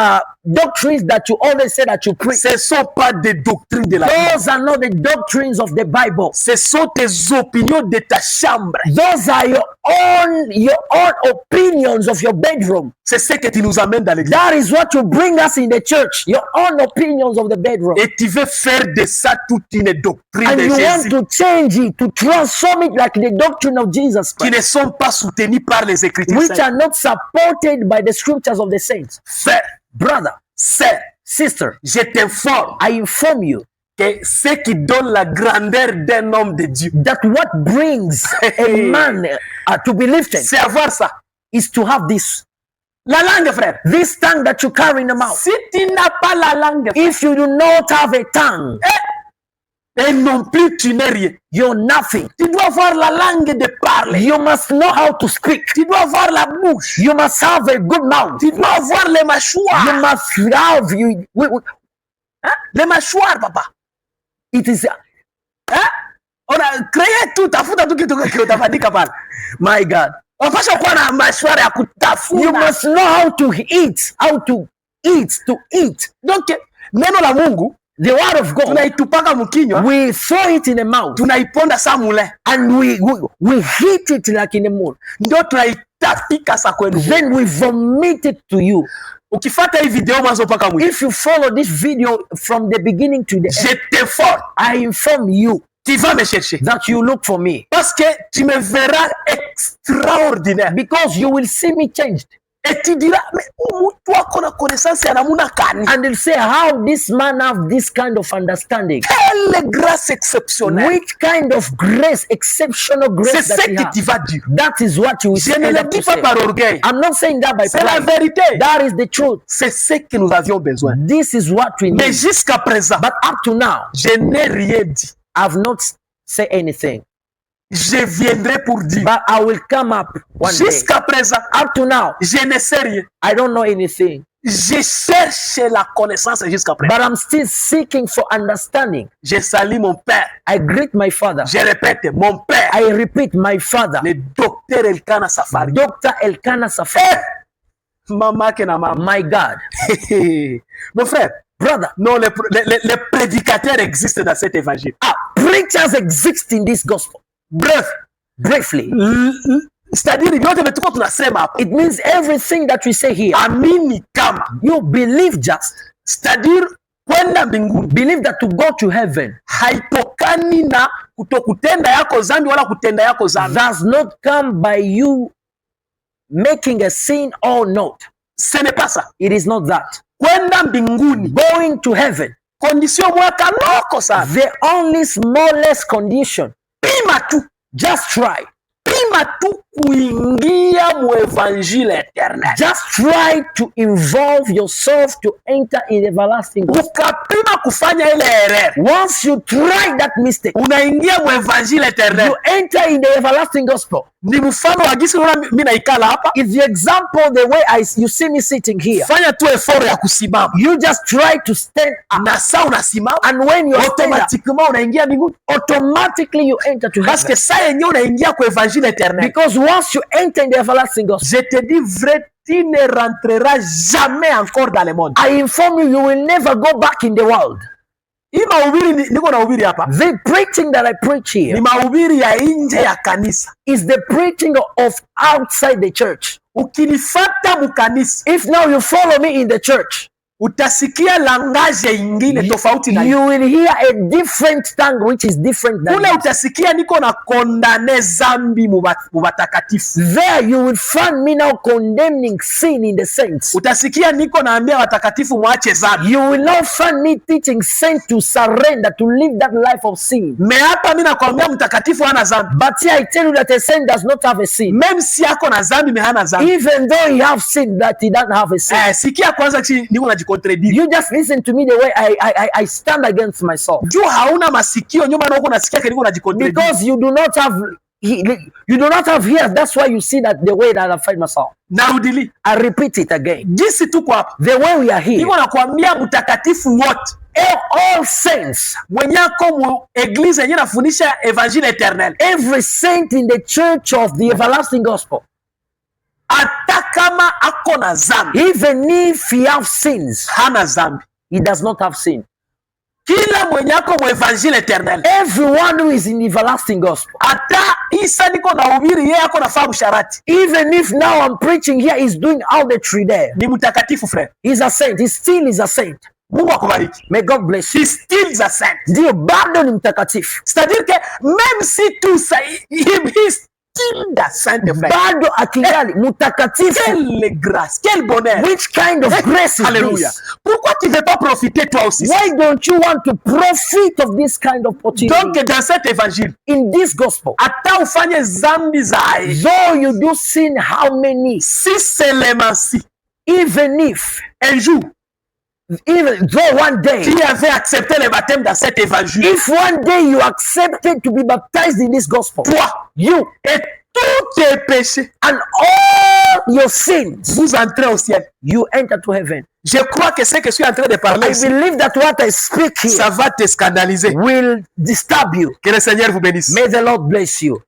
doctrines that you always say that you preach. Ce ne sont pas des doctrines de la Bible. Those are not the doctrines of the Bible. Ce sont tes opinions de ta chambre. Those are your own opinions of your bedroom. C'est ce que tu nous amènes dans l'église. That is what you bring us in the church. Your own opinions of the bedroom. Et tu veux faire de ça toute une doctrine and de you Jésus. Want to change it, to transform it like the doctrine of Jesus Christ. Qui ne sont pas soutenus par les Écritures. Which are not supported by the scriptures of the saints. Frère, brother, sœur, sister, je t'informe. I inform you. Que ce qui donne la grandeur d'un homme de Dieu. That what brings a man to be lifted. C'est avoir ça. Is to have this. La langue, frère. This tongue that you carry in the mouth. Si tu n'as pas la langue, frère, if you do not have a tongue, et non plus tu n'es rien. You're nothing. Tu dois avoir la langue de parler. You must know how to speak. Tu dois avoir la bouche. You must have a good mouth. Tu dois avoir les mâchoires. You must have les mâchoires, papa. It is. On a créé tout. My God. You must know how to eat. To eat. Donc, neno la Mungu, the word of God, tunaitupaka mkinywa, we throw it in the mouth, tunaiponda sa mule, and we hit it like in the moon. Ndio tunaitapika sa kwenu. Then we vomit it to you. Ukifuata hii video mwanzo mpaka mwisho. If you follow this video from the beginning to the end, je t'informe, I inform you, tu vas me chercher, that you look for me, parce que tu me verras extraordinaire, because you will see me changed. Et tu diras, mais toi qu'on a connaissance ya namuna kani. And they'll say, how this man have this kind of understanding? Quelle grâce exceptionnelle. Which kind of grace, exceptional grace c'est ce que tu vas dire. That is what you will say. Je ne le dis pas par orgueil. I'm not saying that by pride. C'est la vérité. That is the truth. C'est ce que nous avions besoin. This is what we need. Mais jusqu'à présent, but up to now, je n'ai rien dit. I've not said anything. je viendrai pour dire. but I will come up one day. Jusqu'à présent, Up to now, je ne sais rien. I don't know anything, Je cherche la connaissance jusqu'à présent. but I'm still seeking for understanding. Je salue mon père. I greet my father. Je répète, mon père, I repeat, my father, le docteur Elkana Safari. Dr. Elkanah Safari. Maman que na maman. My God, Mon frère, brother, non, les prédicateurs existent dans cet évangile. preachers exist in this gospel. Bref, Briefly, c'est-à-dire, il it means everything that we say here. amini kama, You believe just, c'est-à-dire kwenda mbinguni believe that to go to heaven haitokani na kutokutenda yako zambi wala kutenda yako zambi. does not come by you making a sin or not. Ce n'est pas ça. It is not that. Kwenda mbinguni, Going to heaven, condition mwaka loko sana. the only smallest condition, Pima tu, just try. pima tu kuingia mu evangile eternel. Just try to involve yourself to enter in everlasting gospel. Ukapima kufanya ile erreur, Once you try that mistake, unaingia mu evangile eternel. you enter in the everlasting gospel. Ni mfano wa jinsi unaona mimi naikala hapa. Is the example the way you see me sitting here. Fanya tu effort ya kusimama. You just try to stand up, Na saa unasimama, and when you stand up, automatiquement unaingia mbinguni. automatically you enter to Parce heaven. que saa yenyewe unaingia kwa evangile eternel. Because once you enter in the everlasting gospel, Je te dis vrai, tu ne rentreras jamais encore dans le monde. I inform you, you will never go back in the world. Hii mahubiri niko nahubiri hapa The preaching that I preach ni here mahubiri ya nje ya kanisa. is the preaching of outside the church. Ukinifuata mukanisa, If now you follow me in the church, utasikia langaje ingine tofauti na you will hear a different tongue which is different than kule. this. Utasikia niko na kondane zambi mubatakatifu. There you will find me now condemning sin in the saints. Utasikia niko naambia watakatifu mwache zambi. You will now find me teaching saints to surrender, to live that life of sin. Me hapa mimi nakwambia mtakatifu hana zambi. But here I tell you that a saint does not have a sin. Meme si yako na zambi me hana zambi. Even though he have sin, that he doesn't have a sin. Sikia kwanza niko najikontradict. You just listen to me the way I stand against myself. Juu hauna masikio nyuma na uko nasikia niko najikontradict. Because you do not have ears. That's why you see that the way that I find myself. Narudili. I repeat it again. Jinsi tuko hapa. The way we are here, Niko nakwambia mtakatifu wote. all saints, Mwenyako mu eglise yenye nafundisha evangile eternel. every saint in the church of the everlasting gospel, Hata kama ako na zambi, even if he have sins, hana zambi. he does not have sin. Kila mwenyako mu evangile eternel. Everyone who is in the everlasting gospel, Hata Isa niko nahubiri yeye ako nafahamu sharati. even if now I'm preaching here, he's doing all the three there. Ni mtakatifu frère. He's a saint. He still is a saint. Mungu akubariki. May God bless you. He still is a saint. Ndio bado ni mtakatifu. C'est-à-dire que même si tout ça, he still the saint frère. Bado akingali mtakatifu. Quelle grâce, quel bonheur. Which kind of grace is Alléluia. this? Pourquoi tu ne veux pas profiter toi aussi? Why don't you want to profit of this kind of opportunity? Donc dans cet évangile, In this gospel, hata ufanye zambi za aye. though you do sin how many, Si seulement si even if, un jour even though one day, tu avais accepté le baptême dans cet évangile, if one day you accepted to be baptized in this gospel, toi you et tous tes péchés, and all your sins, vous entrez au ciel. you enter to heaven. Je crois que ce que je suis en train de parler I ici, believe that what I speak here ça va te scandaliser. will disturb you. Que le Seigneur vous bénisse. May the Lord bless you.